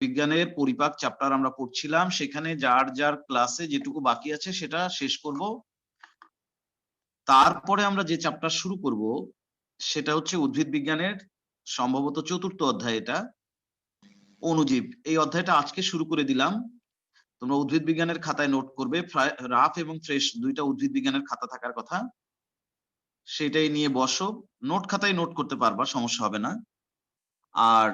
বিজ্ঞানের পরিপাক চ্যাপ্টার আমরা পড়ছিলাম, সেখানে যার যার ক্লাসে যেটুকু বাকি আছে সেটা শেষ করব। তারপরে আমরা যে চ্যাপ্টার শুরু করব সেটা হচ্ছে উদ্ভিদ বিজ্ঞানের সম্ভবত ৪র্থ অধ্যায়, এটা অণুজীব। এই অধ্যায়টা আজকে শুরু করে দিলাম। তোমরা উদ্ভিদ বিজ্ঞানের খাতায় নোট করবে, রাফ এবং ফ্রেশ দুইটা উদ্ভিদ বিজ্ঞানের খাতা থাকার কথা, সেটাই নিয়ে বসো। নোট খাতায় নোট করতে পারবা, সমস্যা হবে না। আর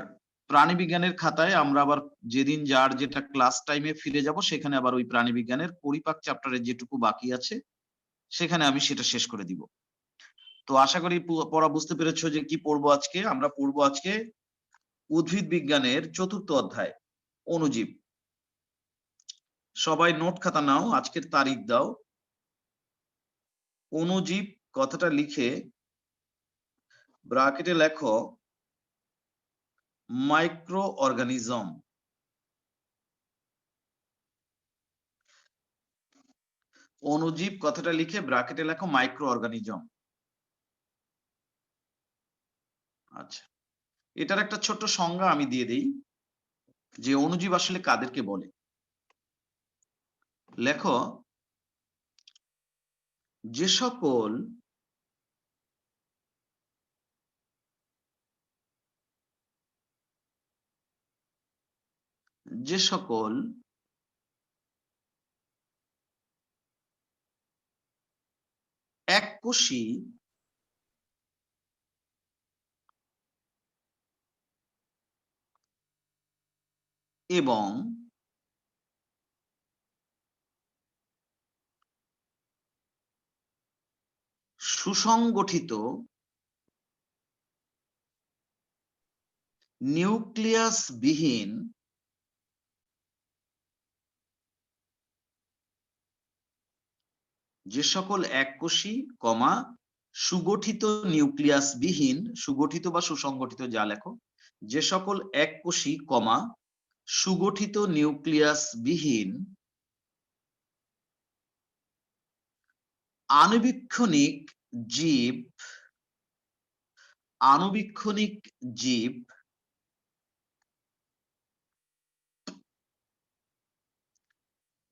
প্রাণী বিজ্ঞানের খাতায় আমরা আবার যেদিন যার যেটা ক্লাস টাইমে ফিরে যাব, সেখানে আবার ওই প্রাণী বিজ্ঞানের পরিপাক চ্যাপ্টারের যেটুকু বাকি আছে সেখানে আমি সেটা শেষ করে দিব। তো আশা করি পড়া বুঝতে পেরেছো যে কি পড়বো আজকে। আমরা পড়বো আজকে উদ্ভিদ বিজ্ঞানের ৪র্থ অধ্যায় অণুজীব। সবাই নোট খাতা নাও, আজকের তারিখ দাও। অণুজীব কথাটা লিখে ব্র্যাকেটে লেখো মাইক্রো অর্গানিজম। অণুজীব কথাটা লিখে ব্র্যাকেটে লেখো মাইক্রো অর্গানিজম। আচ্ছা, এটার একটা ছোট্ট সংজ্ঞা আমি দিয়ে দেই যে অণুজীব আসলে কাদেরকে বলে। লেখো, যে সকল এককোষী এবং সুসংগঠিত নিউক্লিয়াস বিহীন যে সকল এককোষী সুগঠিত নিউক্লিয়াস বিহীন, সুগঠিত বা সুসংগঠিত যা লেখো, যে সকল এককোষী সুগঠিত নিউক্লিয়াস বিহীন আণুবীক্ষণিক জীব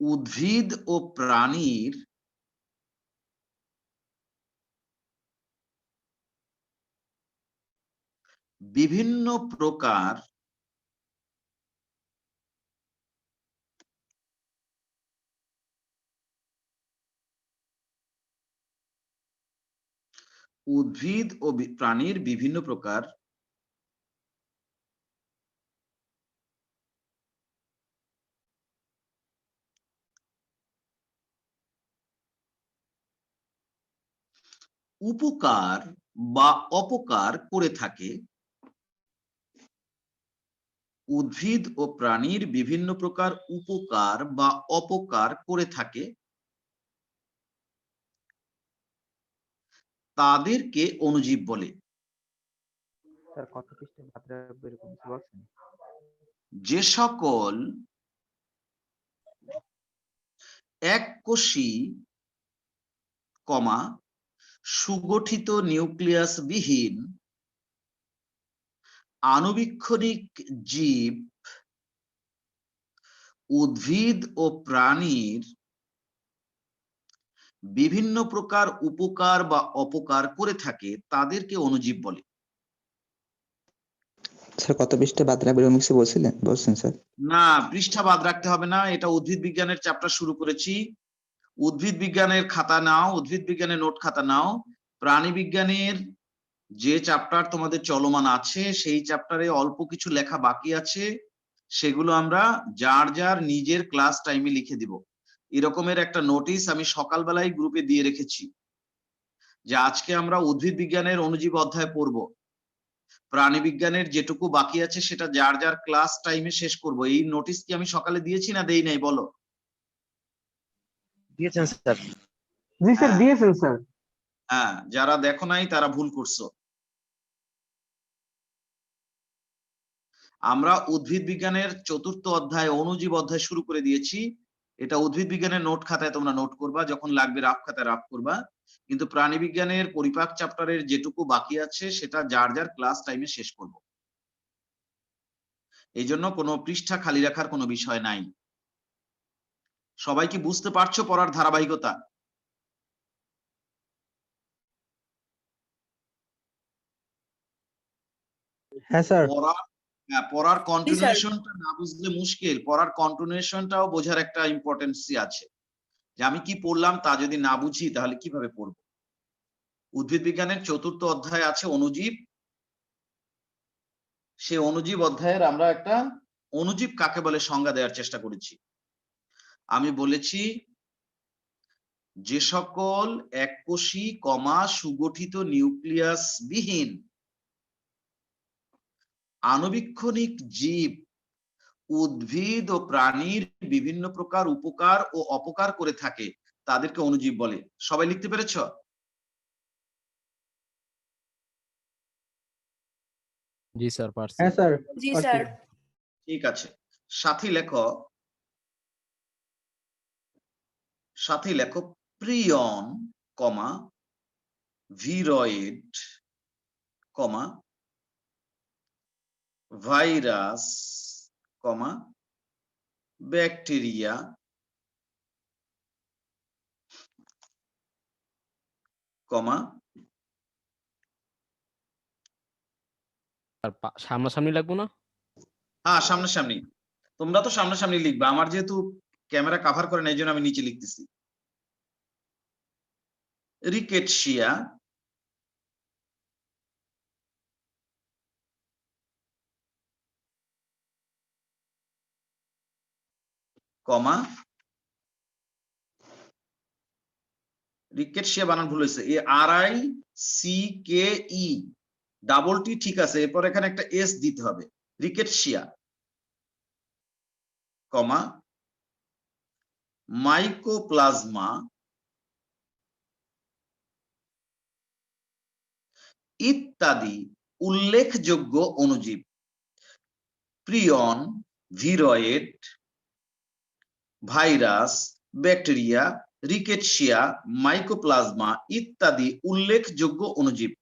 উদ্ভিদ ও প্রাণীর বিভিন্ন প্রকার উদ্ভিদ ও প্রাণীর বিভিন্ন প্রকার উপকার বা অপকার করে থাকে। উদ্ভিদ ও প্রাণীর বিভিন্ন প্রকার উপকার বা অপকার করে থাকে, তাদেরকে অণুজীব বলে। যে সকল এককোষী সুগঠিত নিউক্লিয়াস বিহীন আণুবীক্ষণিক জীব উদ্ভিদ ও প্রাণীর বিভিন্ন প্রকার উপকার বা অপকার করে থাকে, তাদেরকে অণুজীব বলে। স্যার কত পৃষ্ঠা বাদ রাখবেন বলছেন স্যার? না, পৃষ্ঠা বাদ রাখতে হবে না, এটা উদ্ভিদ বিজ্ঞানের চ্যাপ্টার শুরু করেছি। উদ্ভিদ বিজ্ঞানের খাতা নাও, উদ্ভিদ বিজ্ঞানের নোট খাতা নাও। প্রাণী বিজ্ঞানের যে চ্যাপ্টার তোমাদের চলমান আছে সেই চ্যাপ্টারে অল্প কিছু লেখা বাকি আছে, সেগুলো আমরা যার যার নিজের ক্লাস টাইমে লিখে দিব। এরকমের একটা নোটিশ আমি সকালবেলায় গ্রুপে দিয়ে রেখেছি যে আজকে আমরা উদ্ভিদ বিজ্ঞানের অণুজীব অধ্যায় পড়ব। প্রাণী বিজ্ঞানের যেটুকু বাকি আছে সেটা যার যার ক্লাস টাইমে শেষ করব। এই নোটিশ কি আমি সকালে দিয়েছি না দেই নাই বলো? দিয়েছেন স্যার। জি স্যার, দিয়েছেন স্যার। হ্যাঁ, যারা দেখো নাই তারা ভুল করছো। আমরা উদ্ভিদ বিজ্ঞানের ৪র্থ অধ্যায় অণুজীব অধ্যায় শুরু করে দিয়েছি। এটা উদ্ভিদ বিজ্ঞানের নোট খাতায় তোমরা নোট করবা, যখন লাগবে রাফ খাতায় রাফ করবা। কিন্তু প্রাণী বিজ্ঞানের পরিপাক চ্যাপ্টারের যেটুকু বাকি আছে সেটা যার যার ক্লাস টাইমে শেষ করব। এই জন্য কোনো পৃষ্ঠা খালি রাখার কোনো বিষয় নাই। সবাই কি বুঝতে পারছো পড়ার ধারাবাহিকতা? হ্যাঁ স্যার। পড়ার কন্টিনিউশনটা না বুঝলে মুশকিল, পড়ার কন্টিনিউশনটাও বোঝার একটা ইম্পর্টেন্সি আছে, যে আমি কি পড়লাম তা যদি না বুঝি তাহলে কিভাবে পড়বো। উদ্ভিদ বিজ্ঞানের 4র্থ অধ্যায় আছে অণুজীব। সে অণুজীব অধ্যায়ের আমরা একটা অণুজীব কাকে বলে সংজ্ঞা দেওয়ার চেষ্টা করেছি। আমি বলেছি যে সকল এককোষী সুগঠিত নিউক্লিয়াস বিহীন আণুবীক্ষণিক জীব উদ্ভিদ ও প্রাণীর বিভিন্ন প্রকার উপকার ও অপকার করে থাকে তাদেরকে অণুজীব বলে। সবাই লিখতে পেরেছ? জি স্যার, পারছি। হ্যাঁ স্যার। জি স্যার। ঠিক আছে, সাথী লেখো, সাথী লেখো প্রিয়ন কমা ভিরয়েড কমা ভাইরাস কমা ব্যাকটেরিয়া কমা আর সামনাসামনি লাগবো না? হ্যাঁ সামনাসামনি, তোমরা তো সামনাসামনি লিখবা, আমার যেহেতু ক্যামেরা কভার করে না এই জন্য আমি নিচে লিখতেছি। রিকেটশিয়া কমা, রিকেটশিয়া বানান ভুল হয়েছে, RICKE ডাবল টি ঠিক আছে, এরপর এখানে একটা এস দিতে হবে। রিকেটশিয়া কমা মাইকোপ্লাজমা ইত্যাদি উল্লেখযোগ্য অণুজীব প্রিয়ন, ভিরয়েড, ভাইরাস, ব্যাকটেরিয়া, রিকেটশিয়া, মাইকোপ্লাজমা ইত্যাদি উল্লেখযোগ্য অণুজীব।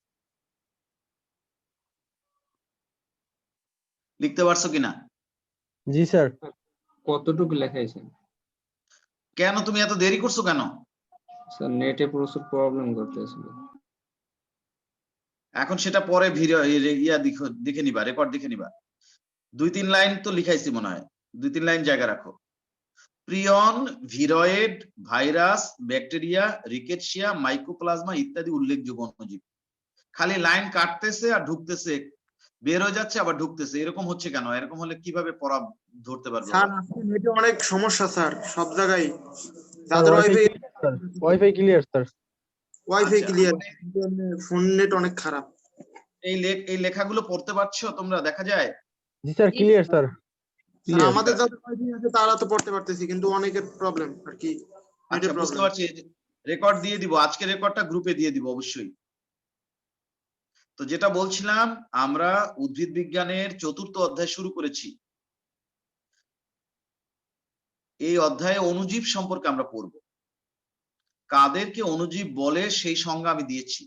লিখতে পারছো কিনা? জি স্যার। কতটুকু লেখাইছেন কেন তুমি এত দেরি করছো কেন? স্যার? নেটে প্রচুর প্রবলেম করতেছিল। এখন সেটা পরে ভিডিও ইয়া দেখে নিবা, রেকর্ড দেখে নিবা। 2-3 লাইন তো লিখাইছি মনে হয়, 2-3 লাইন জায়গা রাখো। প্রিয়ন, ভিরয়েড, ভাইরাস, ব্যাকটেরিয়া, রিকেটশিয়া, মাইকোপ্লাজমা ইত্যাদি উল্লেখযোগ্য অণুজীব। খালি লাইন কাটতেছে আর ঢুকতেছে, বের হয়ে যাচ্ছে আবার ঢুকতেছে, এরকম হচ্ছে কেন? এরকম হলে কিভাবে পড়া ধরতে পারবে? স্যার আজকে নেটে অনেক সমস্যা স্যার, সব জায়গায়। স্যার, যাদের ওয়াইফাই ক্লিয়ার স্যার। ওয়াইফাই আচ্ছা, ক্লিয়ার, ফোন নেট অনেক খারাপ। এই লেখাগুলো পড়তে পারছো তোমরা? দেখা যায়? জি স্যার, ক্লিয়ার স্যার। স্যার আমাদের যাদের ওয়াইফাই আছে তারা তো পড়তে পারতেছি, কিন্তু অনেকের প্রবলেম আর কি, আচ্ছা নেটের বুঝতে প্রবলেম। পারছি, রেকর্ড দিয়ে দিব, আজকে রেকর্ডটা গ্রুপে দিয়ে দিব অবশ্যই। তো যেটা বলছিলাম, আমরা উদ্ভিদ বিজ্ঞানের 4র্থ অধ্যায় শুরু করেছি। এই অধ্যায়ে অণুজীব সম্পর্কে আমরা পড়ব। কাদেরকে অণুজীব বলে সেই সংজ্ঞা আমি দিয়েছি।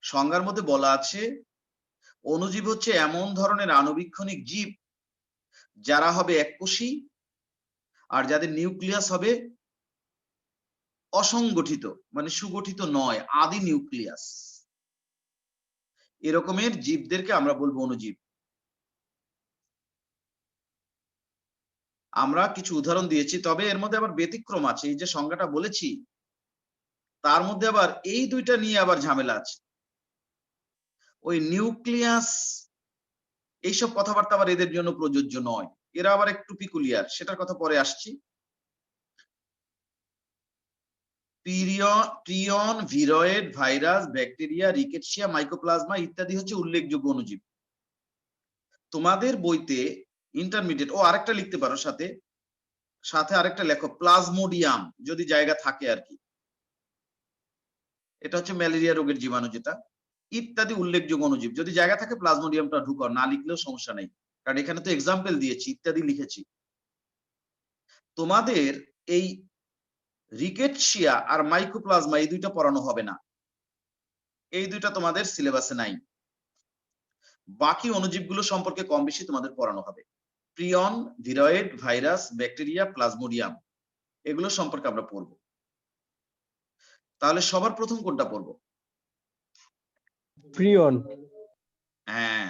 সংজ্ঞার মধ্যে বলা আছে অণুজীব হচ্ছে এমন ধরনের আণুবীক্ষণিক জীব যারা হবে এককোষী আর যাদের নিউক্লিয়াস হবে অসংগঠিত, মানে সুগঠিত নয়, আদি নিউক্লিয়াস। এরকমের জীবদেরকে আমরা বলবো অণুজীব। আমরা কিছু উদাহরণ দিয়েছি, তবে এর মধ্যে আবার ব্যতিক্রম আছে। এই যে সংজ্ঞাটা বলেছি তার মধ্যে আবার এই দুইটা নিয়ে আবার ঝামেলা আছে। ওই নিউক্লিয়াস এইসব কথাবার্তা আবার এদের জন্য প্রযোজ্য নয়, এরা আবার একটু পিকুলিয়ার, সেটার কথা পরে আসছি। প্রিয়ন, ভিরয়েড, ভাইরাস, ব্যাকটেরিয়া, রিকেটশিয়া, মাইকোপ্লাজমা ইত্যাদি হচ্ছে উল্লেখযোগ্য অণুজীব। তোমাদের বইতে ইন্টারমিডিয়েট আরেকটা লিখতে পারো, সাথে সাথে আরেকটা লেখো প্লাজমোডিয়াম, যদি জায়গা থাকে আর কি। এটা হচ্ছে ম্যালেরিয়া রোগের জীবাণু, যেটা ইত্যাদি উল্লেখযোগ্য অণুজীব। যদি জায়গা থাকে প্লাজমোডিয়ামটা ঢুকাও, না লিখলেও সমস্যা নেই, কারণ এখানে তো এক্সাম্পল দিয়েছি, ইত্যাদি লিখেছি। তোমাদের এই রিকেটশিয়া আর মাইকোপ্লাজমা এই দুইটা পড়ানো হবে না, এই দুইটা তোমাদের সিলেবাসে নাই। বাকি অণুজীবগুলো সম্পর্কে কম বেশি তোমাদের পড়ানো হবে। প্রিয়ন, ভিরয়েড, ভাইরাস, ব্যাকটেরিয়া, প্লাজমোডিয়াম, এগুলো সম্পর্কে আমরা পড়ব। তাহলে সবার প্রথম কোনটা পড়ব? প্রিয়ন। হ্যাঁ,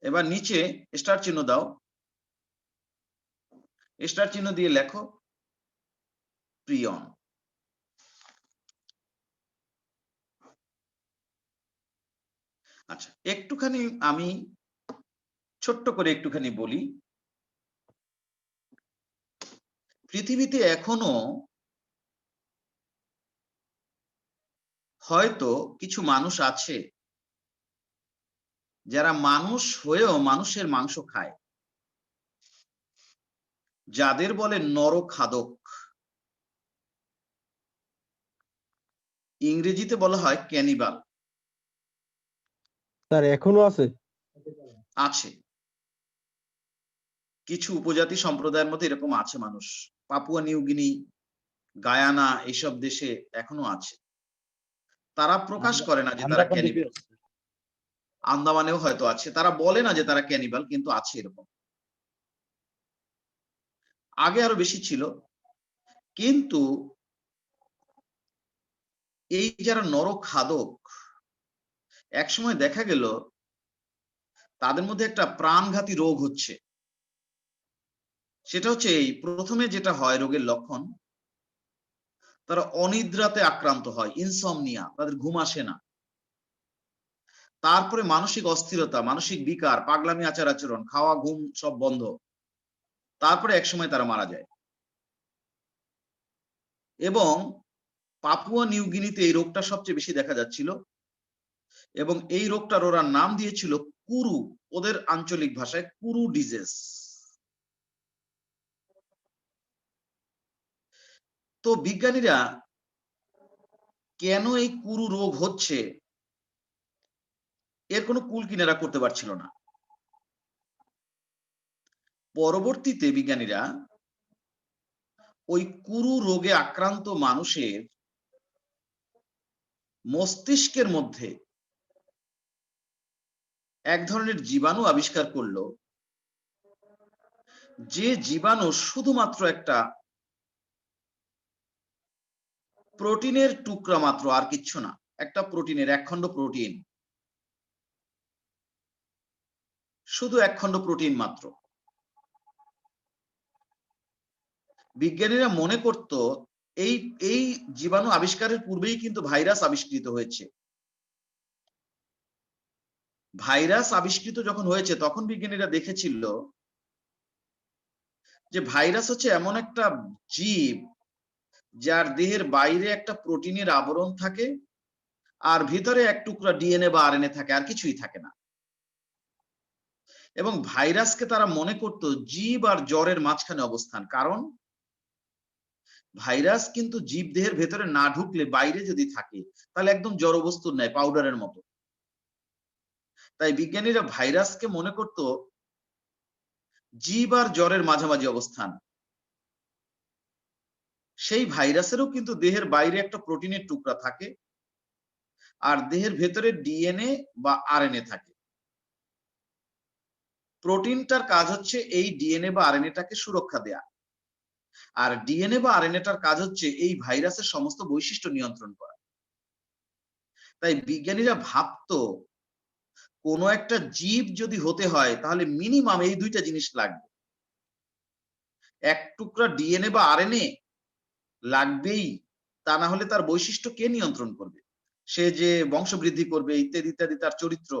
এবার নিচে স্টার চিহ্ন দাও, স্টার চিহ্ন দিয়ে লেখো প্রিয়ন। আচ্ছা, একটুখানি আমি ছোট্ট করে একটুখানি বলি, পৃথিবীতে এখনো হয়তো কিছু মানুষ আছে যারা মানুষ হয়েও মানুষের মাংস খায়, যাদের বলে নরখাদক। ইংরেজিতে বলা হয় ক্যানিবাল। স্যার এখনো আছে? আছে, কিছু উপজাতি সম্প্রদায়ের মধ্যে এরকম আছে মানুষ। পাপুয়া নিউগিনি, গায়ানা, এইসব দেশে এখনো আছে। তারা প্রকাশ করে না যে তারা ক্যানিবাল। আন্দামানেও হয়তো আছে, তারা বলে না যে তারা ক্যানিবাল, কিন্তু আছে এরকম। আগে আরো বেশি ছিল, কিন্তু এই যারা নরখাদক, একসময় দেখা গেল তাদের মধ্যে একটা প্রাণঘাতী রোগ হচ্ছে। সেটা হচ্ছে এই প্রথমে যেটা হয় রোগের লক্ষণ, তারা অনিদ্রাতে আক্রান্ত হয়, ইনসমনিয়া, তাদের ঘুম আসে না। তারপরে মানসিক অস্থিরতা, মানসিক বিকার, পাগলামি আচার আচরণ, খাওয়া ঘুম সব বন্ধ। তারপরে একসময় তারা মারা যায়। এবং পাপুয়া নিউগিনিতে এই রোগটা সবচেয়ে বেশি দেখা যাচ্ছিল, এবং এই রোগটার ওরা নাম দিয়েছিল কুরু, ওদের আঞ্চলিক ভাষায় কুরু ডিজিজ। তো বিজ্ঞানীরা কেন এই কুরু রোগ হচ্ছে এর কোনো কুল কিনারা করতে পারছিল না। পরবর্তীতে বিজ্ঞানীরা ওই কুরু রোগে আক্রান্ত মানুষের মস্তিষ্কের মধ্যে এক ধরনের জীবাণু আবিষ্কার করলো, যে জীবাণু শুধুমাত্র একটা প্রোটিনের টুকরা মাত্র, আর কিচ্ছু না, একটা প্রোটিনের একখণ্ড প্রোটিন, শুধু একখণ্ড প্রোটিন মাত্র। বিজ্ঞানীরা মনে করত এই এই জীবাণু আবিষ্কারের পূর্বেই কিন্তু ভাইরাস আবিষ্কৃত হয়েছে। ভাইরাস আবিষ্কৃত যখন হয়েছে তখন বিজ্ঞানীরা দেখেছিল যে ভাইরাস হচ্ছে এমন একটা জীব যার দেহের বাইরে একটা প্রোটিনের আবরণ থাকে, আর ভিতরে এক টুকরা ডিএনএ বা আরএনএ থাকে, আর কিছুই থাকে না। এবং ভাইরাসকে তারা মনে করত জীব আর জ্বরের মাঝখানে অবস্থান, কারণ ভাইরাস কিন্তু জীব দেহের ভেতরে না ঢুকলে বাইরে যদি থাকে তাহলে একদম জড় বস্তুর ন্যায়, পাউডারের মতো। তাই বিজ্ঞানীরা ভাইরাসকে মনে করত জীব আর জ্বরের মাঝামাঝি অবস্থান। সেই ভাইরাসেরও কিন্তু দেহের বাইরে একটা প্রোটিনের টুকরা থাকে, আর দেহের ভেতরে ডিএনএ বা আরএনএ থাকে। প্রোটিনটার কাজ হচ্ছে এই ডিএনএ বা আরএনএটাকে সুরক্ষা দেয়া, আর ডিএনএ বা আরএনএটার কাজ হচ্ছে এই ভাইরাসের সমস্ত বৈশিষ্ট্য নিয়ন্ত্রণ করা। তাই বিজ্ঞানীরা ভাবতো কোনো একটা জীব যদি হতে হয় তাহলে মিনিমাম এই দুইটা জিনিস লাগবে, এক টুকরা ডিএনএ বা আরএনএ লাগবেই, তা না হলে তার বৈশিষ্ট্য কে নিয়ন্ত্রণ করবে? সে যে বংশবৃদ্ধি করবে ইত্যাদি ইত্যাদি, তার চরিত্র,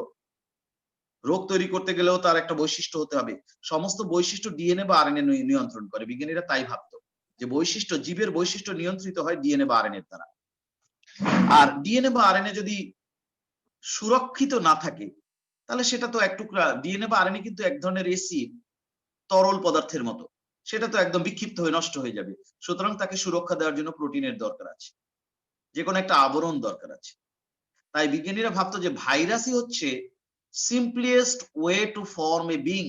রোগ তৈরি করতে গেলেও তার একটা বৈশিষ্ট্য হতে হবে। সমস্ত বৈশিষ্ট্য ডিএনএ বা আরএনএ নিয়ন্ত্রণ করে। বিজ্ঞানীরা তাই ভাবতো যে বৈশিষ্ট্য, জীবের বৈশিষ্ট্য নিয়ন্ত্রিত হয় ডিএনএ বা আরএনএ দ্বারা। আর ডিএনএ বা আরএনএ যদি সুরক্ষিত না থাকে তাহলে সেটা তো এক টুকরা ডিএনএ বা আরএনএ কিন্তু এক ধরনের এসিড, তরল পদার্থের মতো, সেটা তো একদম বিক্ষিপ্ত হয়ে নষ্ট হয়ে যাবে। সুতরাং তাকে সুরক্ষা দেওয়ার জন্য প্রোটিনের দরকার আছে, যে কোনো একটা আবরণ দরকার আছে। তাই বিজ্ঞানীরা ভাবতো যে ভাইরাসই হচ্ছে simplest way to form a being,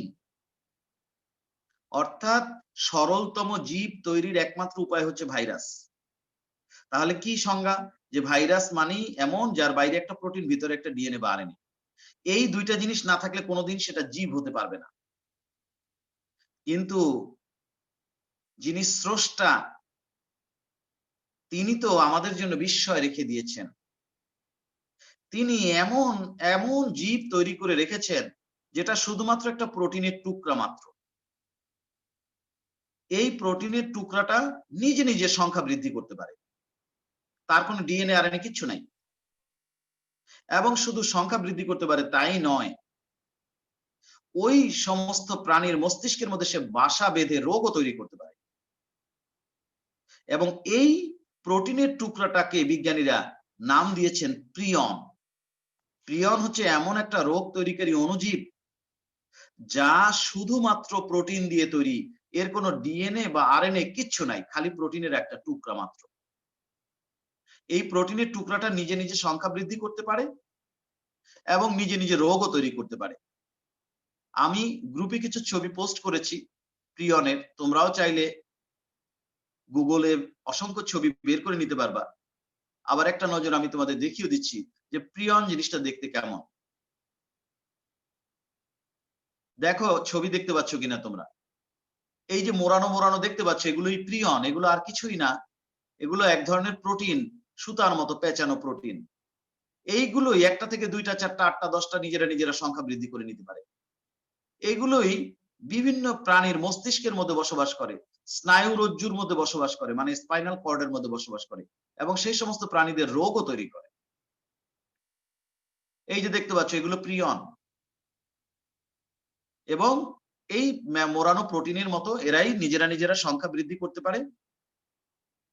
অর্থাৎ সরলতম জীব তৈরির একমাত্র উপায় হচ্ছে ভাইরাস। তাহলে কি সংজ্ঞা? যে ভাইরাস মানেই এমন যার বাইরে একটা প্রোটিন, ভিতরে একটা ডিএনএ বা আরএনএ। এই দুইটা জিনিস না থাকলে কোনোদিন সেটা জীব হতে পারবে না। কিন্তু যিনি স্রষ্টা তিনি তো আমাদের জন্য বিস্ময় রেখে দিয়েছেন। তিনি এমন এমন জীব তৈরি করে রেখেছেন যেটা শুধুমাত্র একটা প্রোটিনের টুকরা মাত্র। এই প্রোটিনের টুকরাটা নিজে নিজে সংখ্যা বৃদ্ধি করতে পারে, তার কোনো ডিএনএ আরএনএ কিচ্ছু নাই। এবং শুধু সংখ্যা বৃদ্ধি করতে পারে তাই নয়, ওই সমস্ত প্রাণীর মস্তিষ্কের মধ্যে সে বাসা বেঁধে রোগও তৈরি করতে পারে। এবং এই প্রোটিনের টুকরাটাকে বিজ্ঞানীরা নাম দিয়েছেন প্রিয়ন। প্রিয়ন হচ্ছে এমন একটা রোগ তৈরিকারী অণুজীব যা শুধুমাত্র প্রোটিন দিয়ে তৈরি, এর কোনো ডিএনএ বা আরএনএ কিচ্ছু নাই, খালি প্রোটিনের একটা টুকরা মাত্র। এই প্রোটিনের টুকরাটা নিজে নিজে সংখ্যা বৃদ্ধি করতে পারে এবং নিজে নিজে রোগও তৈরি করতে পারে। আমি গ্রুপে কিছু ছবি পোস্ট করেছি প্রিয়নের, তোমরাও চাইলে গুগলে অসংখ্য ছবি বের করে নিতে পারবা। আবার একটা নজর আমি তোমাদের দেখিয়ে দিচ্ছি যে প্রিয়ন জিনিসটা দেখতে কেমন। দেখো ছবি দেখতে পাচ্ছ কিনা তোমরা, এই যে মোড়ানো মোড়ানো দেখতে পাচ্ছ এগুলোই প্রিয়ন, এগুলো আর কিছুই না, এগুলো এক ধরনের প্রোটিন, সুতার মতো পেঁচানো প্রোটিন। এইগুলোই একটা থেকে দুইটা, চারটা, আটটা, 10টা নিজেরা নিজেরা সংখ্যা বৃদ্ধি করে নিতে পারে। এগুলোই বিভিন্ন প্রাণীর মস্তিষ্কের মধ্যে বসবাস করে, স্নায়ু রজ্জুর মধ্যে বসবাস করে, মানে স্পাইনাল কর্ডের মধ্যে বসবাস করে, এবং সেই সমস্ত প্রাণীদের রোগও তৈরি করে। এই যে দেখতে পাচ্ছ এগুলো প্রিয়ন, এবং এই মোড়ানো প্রোটিনের মতো এরাই নিজেরা নিজেরা সংখ্যা বৃদ্ধি করতে পারে,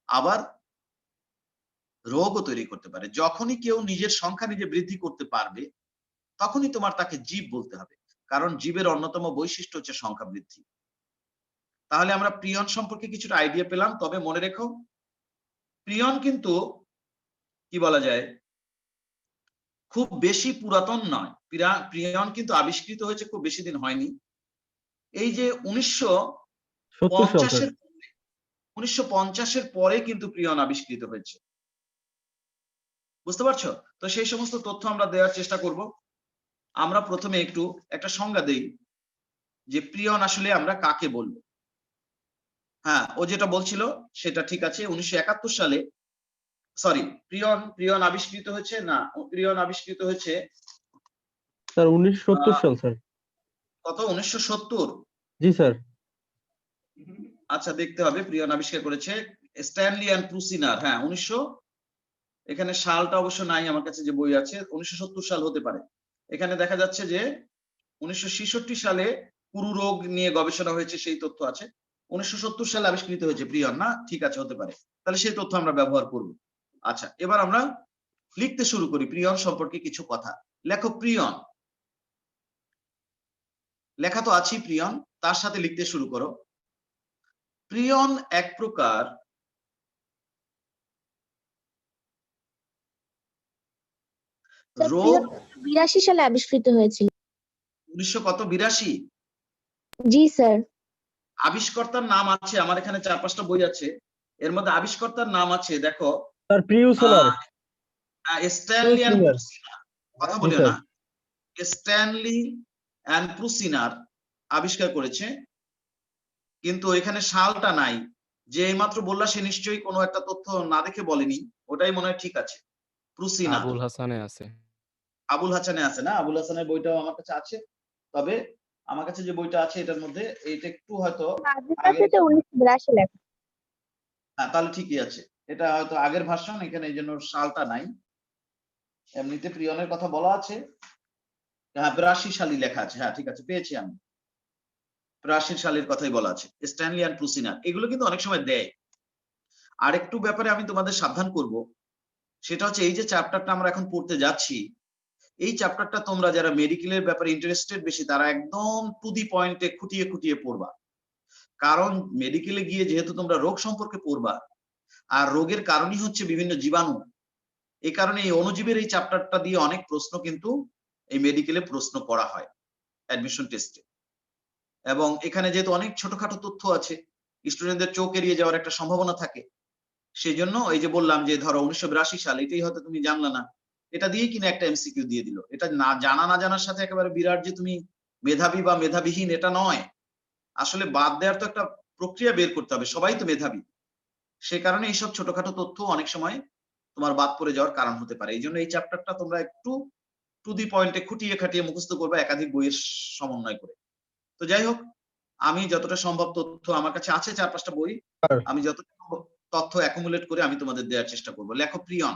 আবার রোগও তৈরি করতে পারে। যখনই কেউ নিজের সংখ্যা নিজে বৃদ্ধি করতে পারবে তখনই তোমার তাকে জীব বলতে হবে, কারণ জীবের অন্যতম বৈশিষ্ট্য হচ্ছে সংখ্যা বৃদ্ধি। তাহলে আমরা প্রিয়ন সম্পর্কে কিছুটা আইডিয়া পেলাম। তবে মনে রেখো প্রিয়ন কিন্তু কি বলা যায় খুব বেশি পুরাতন নয়। প্রিয়ন কিন্তু আবিষ্কৃত হয়েছে খুব বেশি দিন হয়নি। এই যে 70 সাল স্যার। 1950-এর পরে কিন্তু প্রিয়ন আবিষ্কৃত হয়েছে, বুঝতে পারছো? তো সেই সমস্ত তথ্য আমরা দেওয়ার চেষ্টা করব। আমরা প্রথমে একটু একটা সংজ্ঞা দেই যে প্রিয়ন আসলে আমরা কাকে বলবো। হ্যাঁ, ও যেটা বলছিল সেটা ঠিক আছে। 1971 সালে প্রিয়ন আবিষ্কৃত হয়েছে না, প্রিয়ন আবিষ্কৃত হয়েছে স্যার 1970 সাল স্যার। কত? 1970? জি স্যার। আচ্ছা দেখতে হবে। প্রিয়ন আবিষ্কার করেছে স্ট্যানলি অ্যান্ড প্রুসিনার। হ্যাঁ, এখানে সালটা অবশ্য নাই আমার কাছে, যে বই আছে 1970 সাল হতে পারে। এখানে দেখা যাচ্ছে যে 1966 সালে পুরু রোগ নিয়ে গবেষণা হয়েছে, সেই তথ্য আছে। 1970 সালে আবিষ্কৃত হয়েছে প্রিয়ন, না? ঠিক আছে, হতে পারে। তাহলে সেই তথ্য আমরা ব্যবহার করব। আচ্ছা, এবার আমরা লিখতে শুরু করি প্রিয়ন সম্পর্কে কিছু কথা। লেখো প্রিয়ন। লেখা তো আছেই প্রিয়ন, তার সাথে লিখতে শুরু করো। প্রিয়ন এক প্রকার রোগ। 82 সালে আবিষ্কৃত হয়েছিল। 1982? জি স্যার। আবিষ্কর্তার নাম আছে আমার এখানে 4-5টা বই আছে, এর মধ্যে আবিষ্কর্তার নাম আছে, দেখো স্যার প্রিউসেলার। Stanley and Prusiner. কথা জি, বলে স্যার। না, স্ট্যানলি অ্যান্ড প্রুসিনার আবিষ্কার করেছে, কিন্তু এখানে সালটা নাই। যে এইমাত্র বললা সে নিশ্চয়ই কোনো একটা তথ্য না দেখে বলেনি, ওটাই মনে হয় ঠিক আছে। প্রুসিনার, আবুল হাসানে আছে। আবুল হাসানে আছে না? আবুল হাসানের বইটাও আমার কাছে আছে। তবে আমার কাছে যে বইটা আছে এটার মধ্যে এইটা একটু হয়তো আগের। 1982 লেখা। হ্যাঁ, তাহলে ঠিকই আছে। এটা হয়তো আগের ভার্সন, এখানে এই জন্য সালটা নাই। এমনিতে প্রিয়নের কথা বলা আছে। হ্যাঁ, 82 সালই লেখা আছে। হ্যাঁ ঠিক আছে, পেয়েছি আমি। 82 সালের কথাই বলা আছে। স্ট্যানলি অ্যান্ড প্রুসিনার, এগুলো কিন্তু অনেক সময় দেয়। আর একটু ব্যাপারে আমি তোমাদের সাবধান করব, সেটা হচ্ছে এই যে চ্যাপ্টারটা আমরা এখন পড়তে যাচ্ছি, এই চ্যাপ্টারটা তোমরা যারা মেডিকেলের ব্যাপারে ইন্টারেস্টেড বেশি, তারা একদম টু দি পয়েন্টে খুঁটিয়ে খুঁটিয়ে পড়বা। কারণ মেডিকেলে গিয়ে যেহেতু তোমরা রোগ সম্পর্কে পড়বা, আর রোগের কারণই হচ্ছে বিভিন্ন জীবাণু, এই কারণে এই অণুজীবের এই চ্যাপ্টারটা দিয়ে অনেক প্রশ্ন কিন্তু এই মেডিকেলে প্রশ্ন করা হয় অ্যাডমিশন টেস্টে। এবং এখানে যেহেতু অনেক ছোটখাটো তথ্য আছে, স্টুডেন্টদের চোখ এড়িয়ে যাওয়ার একটা সম্ভাবনা থাকে। সেই জন্য এই যে বললাম যে ধরো 1982 সাল, এটাই হয়তো তুমি জানলা না, এটা দিয়ে কিনা একটা এমসিকিউ দিয়ে দিল। এটা না জানার সাথে একেবারে বিরাট যে তুমি মেধাবী বা মেধাবিহীন এটা নয়। আসলে বাদ দেওয়ার তো একটা প্রক্রিয়া বের করতে হবে, সবাই তো মেধাবী, সে কারণে এইসব ছোটখাটো তথ্য অনেক সময় তোমার বাদ পড়ে যাওয়ার কারণ হতে পারে। এই জন্য এই চ্যাপ্টারটা তোমরা একটু টু দি পয়েন্টে খুঁটিয়ে খাটিয়ে মুখস্থ করবে একাধিক বইয়ের সমন্বয় করে। তো যাই হোক, আমি যতটা সম্ভব তথ্য আমার কাছে আছে 4-5টা বই, স্যার আমি যতটা সম্ভব তথ্য অ্যাকুমুলেট করে আমি তোমাদের দেওয়ার চেষ্টা করব। লেখো প্রিয়ন।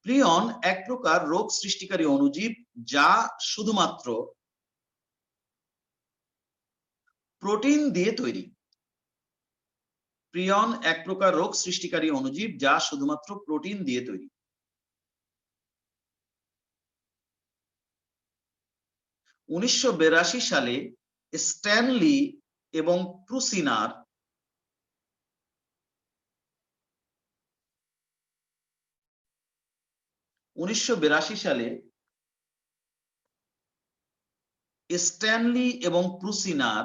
প্রিয়ন এক প্রকার রোগ সৃষ্টিকারী অণুজীব যা শুধুমাত্র প্রোটিন দিয়ে তৈরি। প্রিয়ন এক প্রকার রোগ সৃষ্টিকারী অণুজীব যা শুধুমাত্র প্রোটিন দিয়ে তৈরি। 1982 সালে স্ট্যানলি এবং প্রুসিনার সালে স্ট্যানলি এবং প্রুসিনার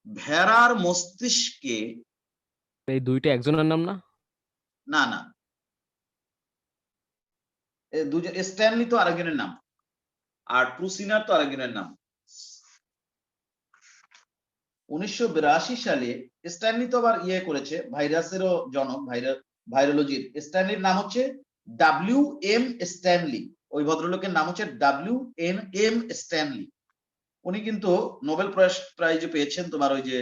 ভেড়ার মস্তিষ্কে, এই দুইটা একজনের নাম না? না না, দুজন, স্ট্যানলি তো আরেকজনের নাম আর প্রুসিনার তো আরেকজনের নাম। 1982 সালে স্ট্যানলি তো আবার ইয়ে করেছে, ভাইরাসেরও জনক, ভাইরোলজির। স্ট্যানলির নাম হচ্ছে WM স্ট্যানলি, ওই ভদ্রলোকের নাম হচ্ছে WM স্ট্যানলি। উনি কিন্তু নোবেল প্রাইজও পেয়েছেন তোমার ওই যে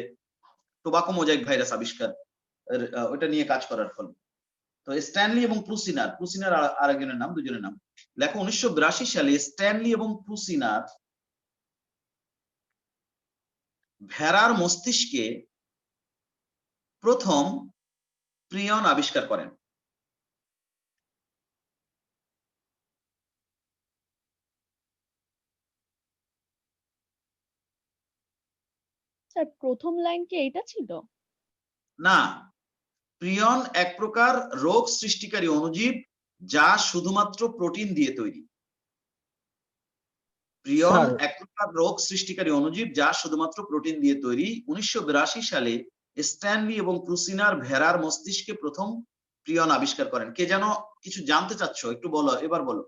টোবাকো মোজাইক ভাইরাস আবিষ্কার ওটা নিয়ে কাজ করার ফলে। তো স্ট্যানলি এবং প্রুসিনার আরেকজনের নাম, দুজনের নাম লেখো। 1982 সালে স্ট্যানলি এবং প্রুসিনার ভেড়ার মস্তিষ্কে প্রথম প্রিয়ন আবিষ্কার করেন। স্যার প্রথম লাইন কি এইটা ছিল? না, প্রিয়ন এক প্রকার রোগ সৃষ্টিকারী অণুজীব যা শুধুমাত্র প্রোটিন দিয়ে তৈরি। প্রিয়ন স্যার এক প্রকার রোগ সৃষ্টিকারী অণুজীব যা শুধুমাত্র প্রোটিন দিয়ে তৈরি। 1982 সালে স্ট্যানলি এবং প্রুসিনার ভেড়ার মস্তিষ্কে প্রথম প্রিয়ন আবিষ্কার করেন। কে যেন কিছু জানতে চাচ্ছ, একটু বলো, এবার বলো।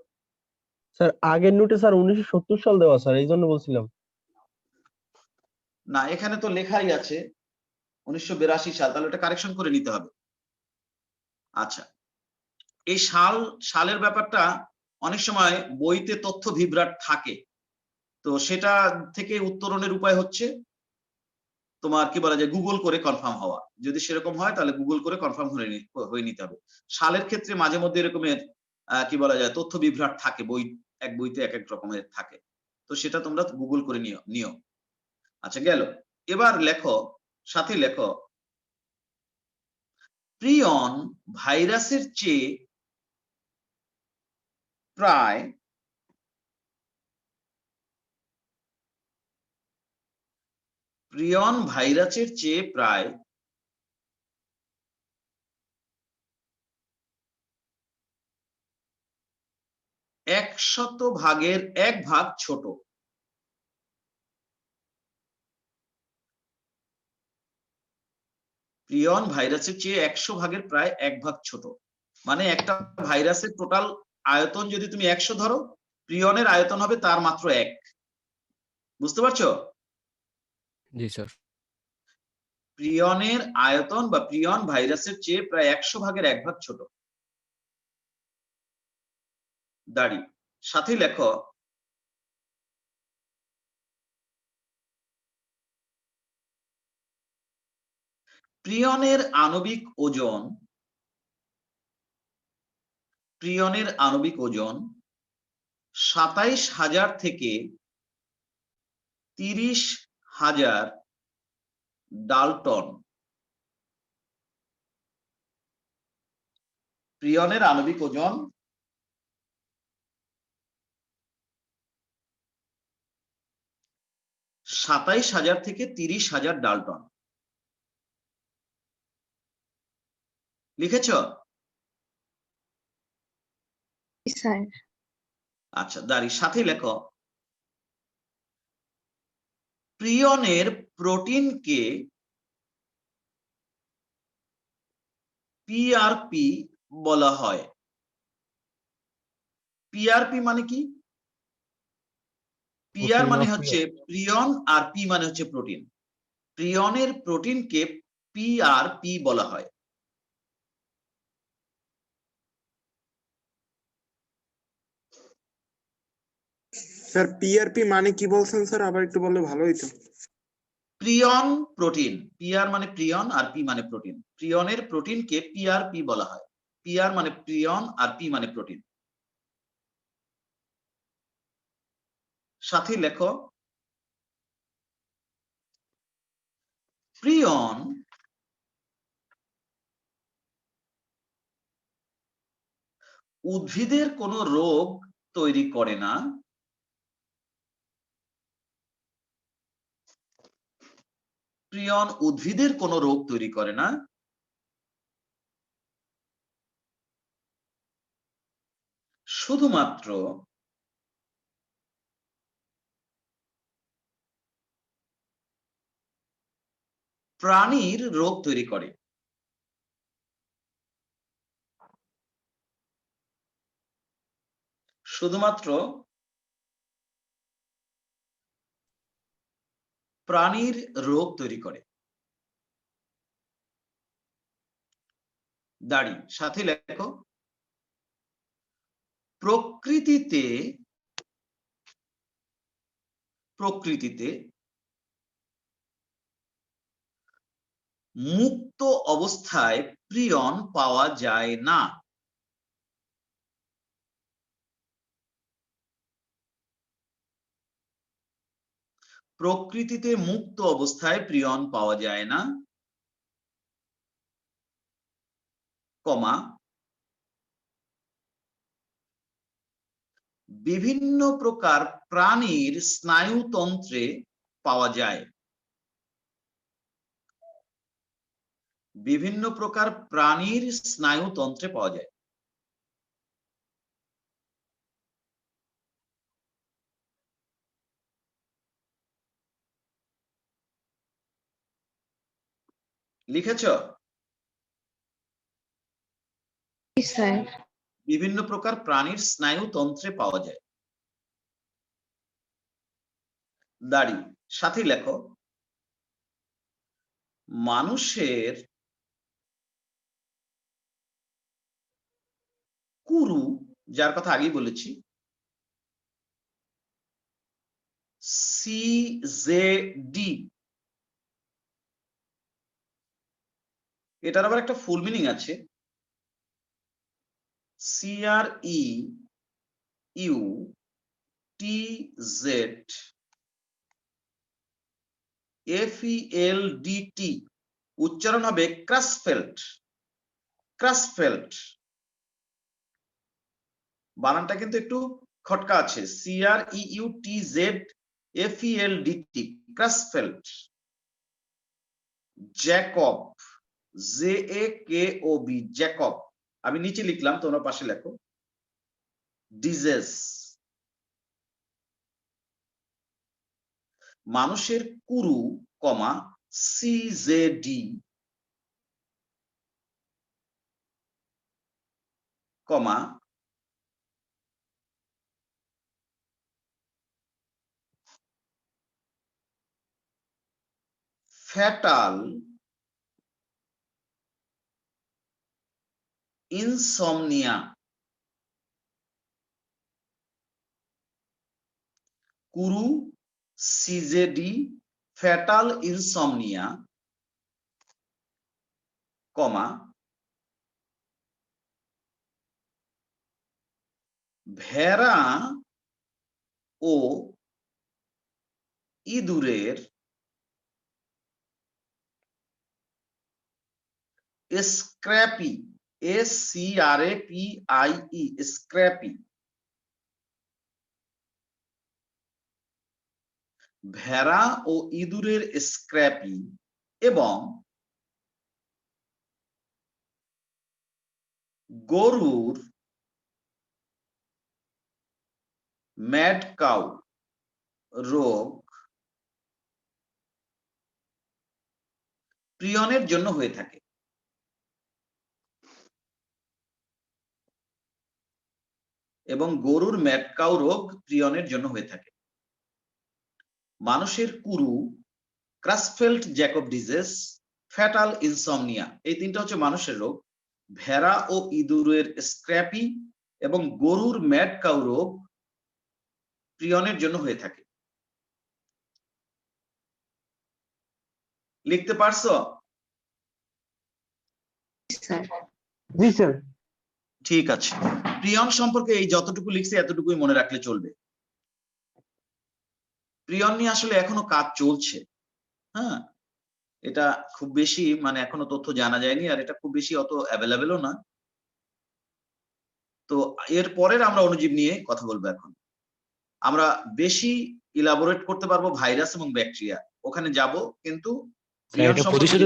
স্যার আগের নোটে স্যার 1970 সাল দেওয়া স্যার, এই জন্য বলছিলাম। না, এখানে তো লেখাই আছে 1982 সাল, তাহলে এটা কারেকশন করে নিতে হবে। আচ্ছা, এই সালের ব্যাপারটা অনেক সময় বইতে তথ্য বিভ্রাট থাকে, তো সেটা থেকে উত্তরণের উপায় হচ্ছে তোমার কি বলা যায়, গুগল করে কনফার্ম হওয়া। যদি সেরকম হয় তাহলে গুগল করে কনফার্ম হয়ে নিতে হবে। সালের ক্ষেত্রে মাঝে মধ্যে এরকমের কি বলা যায় তথ্য বিভ্রাট থাকে, এক বইতে এক এক রকমের থাকে, তো সেটা তোমরা গুগল করে নিও। আচ্ছা গেল, এবার লেখো, সাথে লেখো, প্রিয়ন ভাইরাসের চেয়ে প্রায় 100 ভাগের 1 ভাগ ছোট। প্রিয়ন ভাইরাসের চেয়ে 100 ভাগের প্রায় 1 ভাগ ছোট, মানে একটা ভাইরাসের টোটাল আয়তন যদি তুমি 100 ধরো, প্রিয়নের আয়তন হবে তার মাত্র 1। বুঝতে পারছো? জি স্যার। প্রিয়নের আয়তন বা প্রিয়ন ভাইরাসের চেয়ে প্রায় 100 ভাগের 1 ভাগ ছোট। দাঁড়ি, সাথে লেখো, প্রিয়নের আণবিক ওজন 27,000 থেকে 30,000 ডালটন। প্রিয়নের আণবিক ওজন 27,000 থেকে 30,000 ডালটন। লিখেছ? স্যার আচ্ছা, দাঁড়ি, সাথে লেখো, প্রিয়নের প্রোটিনকে পিআরপি বলা হয়। পিআরপি মানে কি? পিআর Protein মানে of হচ্ছে প্রিয়ন আর পি মানে হচ্ছে প্রোটিন। প্রিয়নের প্রোটিনকে পিআরপি বলা হয়। স্যার পিআরপি মানে কি বলছেন স্যার, আবার একটু বললে ভালো হইতো। প্রিয়ন প্রোটিন, পিআর মানে প্রিয়ন আর পি মানে প্রোটিন। প্রিয়নের প্রোটিনকে পিআরপি বলা হয়। পিআর মানে প্রিয়ন আর পি মানে প্রোটিন। সাথী লেখো, প্রিয়ন উদ্ভিদের কোনো রোগ তৈরি করে না, প্রিয়ন উদ্ভিদের কোনো রোগ তৈরি করে না, শুধুমাত্র প্রাণীর রোগ তৈরি করে। শুধুমাত্র প্রাণীর রোগ তৈরি করে। দাড়ি, সাথে লেখো, প্রকৃতিতে মুক্ত অবস্থায় প্রিয়ন পাওয়া যায় না। প্রকৃতিতে মুক্ত অবস্থায় প্রিয়ন পাওয়া যায় না, কমা, বিভিন্ন প্রকার প্রাণীর স্নায়ুতন্ত্রে পাওয়া যায়। বিভিন্ন প্রকার প্রাণীর স্নায়ুতন্ত্রে পাওয়া যায়। লিখেছ? জি স্যার। বিভিন্ন প্রকার প্রাণীর স্নায়ুতন্ত্রে পাওয়া যায়। দাড়ি, সাথে লেখো, মানুষের কুরু, যার কথা আগেই বলেছি, সিজেডি, এটার আবার একটা ফুল মিনিং আছে। CRE UTZ FELDT, উচ্চারণ হবে ক্রাসফেল্ট। ক্রাসফেল্ট বানানটা কিন্তু একটু খটকা আছে। CREUTZ FELDT, Creutzfeldt. Jakob, JAKOB, Jakob. আমি নিচে লিখলাম, তোমরা পাশে লেখো। ডিজেস, মানুষের kuru, comma, CJD, comma, fatal insomnia, kuru, CJD, fatal insomnia, comma, ভেড়া ও ইঁদুরের স্ক্র্যাপি, SCRAPIE, স্ক্র্যাপি, ভেড়া ও ইঁদুরের স্ক্র্যাপি এবং গরুর ম্যাড কাউ রোগ প্রিয়নের জন্য হয়ে থাকে। এবং গরুর ম্যাড কাউ রোগ প্রিয়নের জন্য হয়ে থাকে। মানুষের kuru Creutzfeldt Jakob disease, fatal insomnia, এই তিনটা হচ্ছে মানুষের রোগ। ভেড়া ও ইঁদুরের স্ক্র্যাপি এবং গরুর ম্যাড কাউ রোগ প্রিয়নের জন্য হয়ে থাকে। লিখতে পারছো? স্যার। জি স্যার। ঠিক আছে, প্রিয়ন সম্পর্কে এই যতটুকু লিখছে এতটুকুই মনে রাখলে চলবে। প্রিয়ন নিয়ে আসলে এখনো কাজ চলছে। হ্যাঁ, এটা খুব বেশি মানে এখনো তথ্য জানা যায়নি, আর এটা খুব বেশি অত অ্যাভেলেবেলও না। তো এর পরের আমরা অণুজীব নিয়ে কথা বলবো। এখন আমরা বেশি ইলাবোরেট করতে পারবো ভাইরাস এবং ব্যাকটেরিয়া, ওখানে যাব, কিন্তু প্রিয়ন সম্পর্কে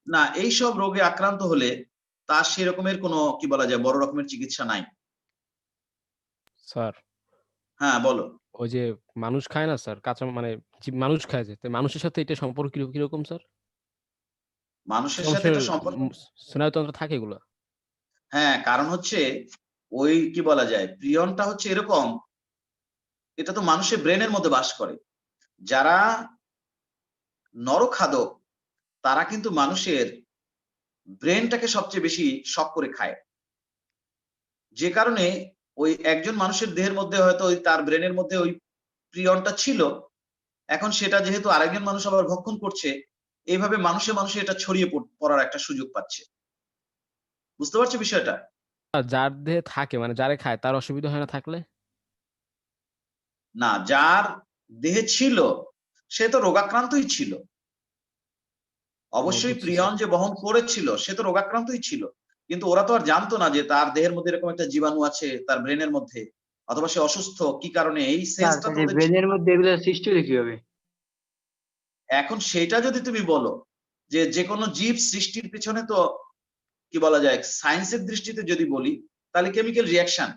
না, এইসব রোগে আক্রান্ত হলে তার সেরকমের কোনো কি বলা যায় বড় রকমের চিকিৎসা নাই। স্যার হ্যাঁ বলো। ওই যে মানুষ খায় না স্যার, কাঁচা মানে মানুষ খায় যে, তো মানুষের সাথে এটা সম্পর্ক কিরকম স্যার? মানুষের সাথে এটা সম্পর্ক, স্নায়ুতন্ত্র থাকে এগুলো? হ্যাঁ, কারণ হচ্ছে ওই কি বলা যায় প্রিয়নটা হচ্ছে এরকম, এটা তো মানুষের ব্রেনের মধ্যে বাস করে। যারা নরখাদক তারা কিন্তু মানুষের ব্রেনটাকে সবচেয়ে বেশি শক করে খায়, যে কারণে ওই একজন মানুষের দেহের মধ্যে হয়তো ওই তার ব্রেনের মধ্যে ওই প্রিয়নটা ছিল, এখন সেটা যেহেতু আরেকজন মানুষ আবার ভক্ষণ করছে, এইভাবে মানুষে মানুষে এটা ছড়িয়ে পড়ার একটা সুযোগ পাচ্ছে। বুঝতে পারছো বিষয়টা? যার দেহে থাকে মানে যারে খায় তার অসুবিধা হয় না থাকলে? না, যার দেহে ছিল সে তো রোগাক্রান্তই ছিল। অবশ্যই বুঝছি প্রিয়ন যে বহন করেছিল সে তো রোগাক্রান্তই ছিল, কিন্তু ওরা তো আর জানতো না যে তার দেহের মধ্যে এরকম একটা জীবাণু আছে তার ব্রেনের মধ্যে, অথবা সে অসুস্থ কি কারণে, এই সেন্সটা তো ওদের ছিল ব্রেনের না। মধ্যে এগুলো সৃষ্টি হলে কি হবে? এখন সেটা যদি তুমি বলো যে কোনো জীব সৃষ্টির পিছনে তো কি বলা যায় সায়েন্সের দৃষ্টিতে যদি বলি তাহলে কেমিক্যাল রিয়াকশন।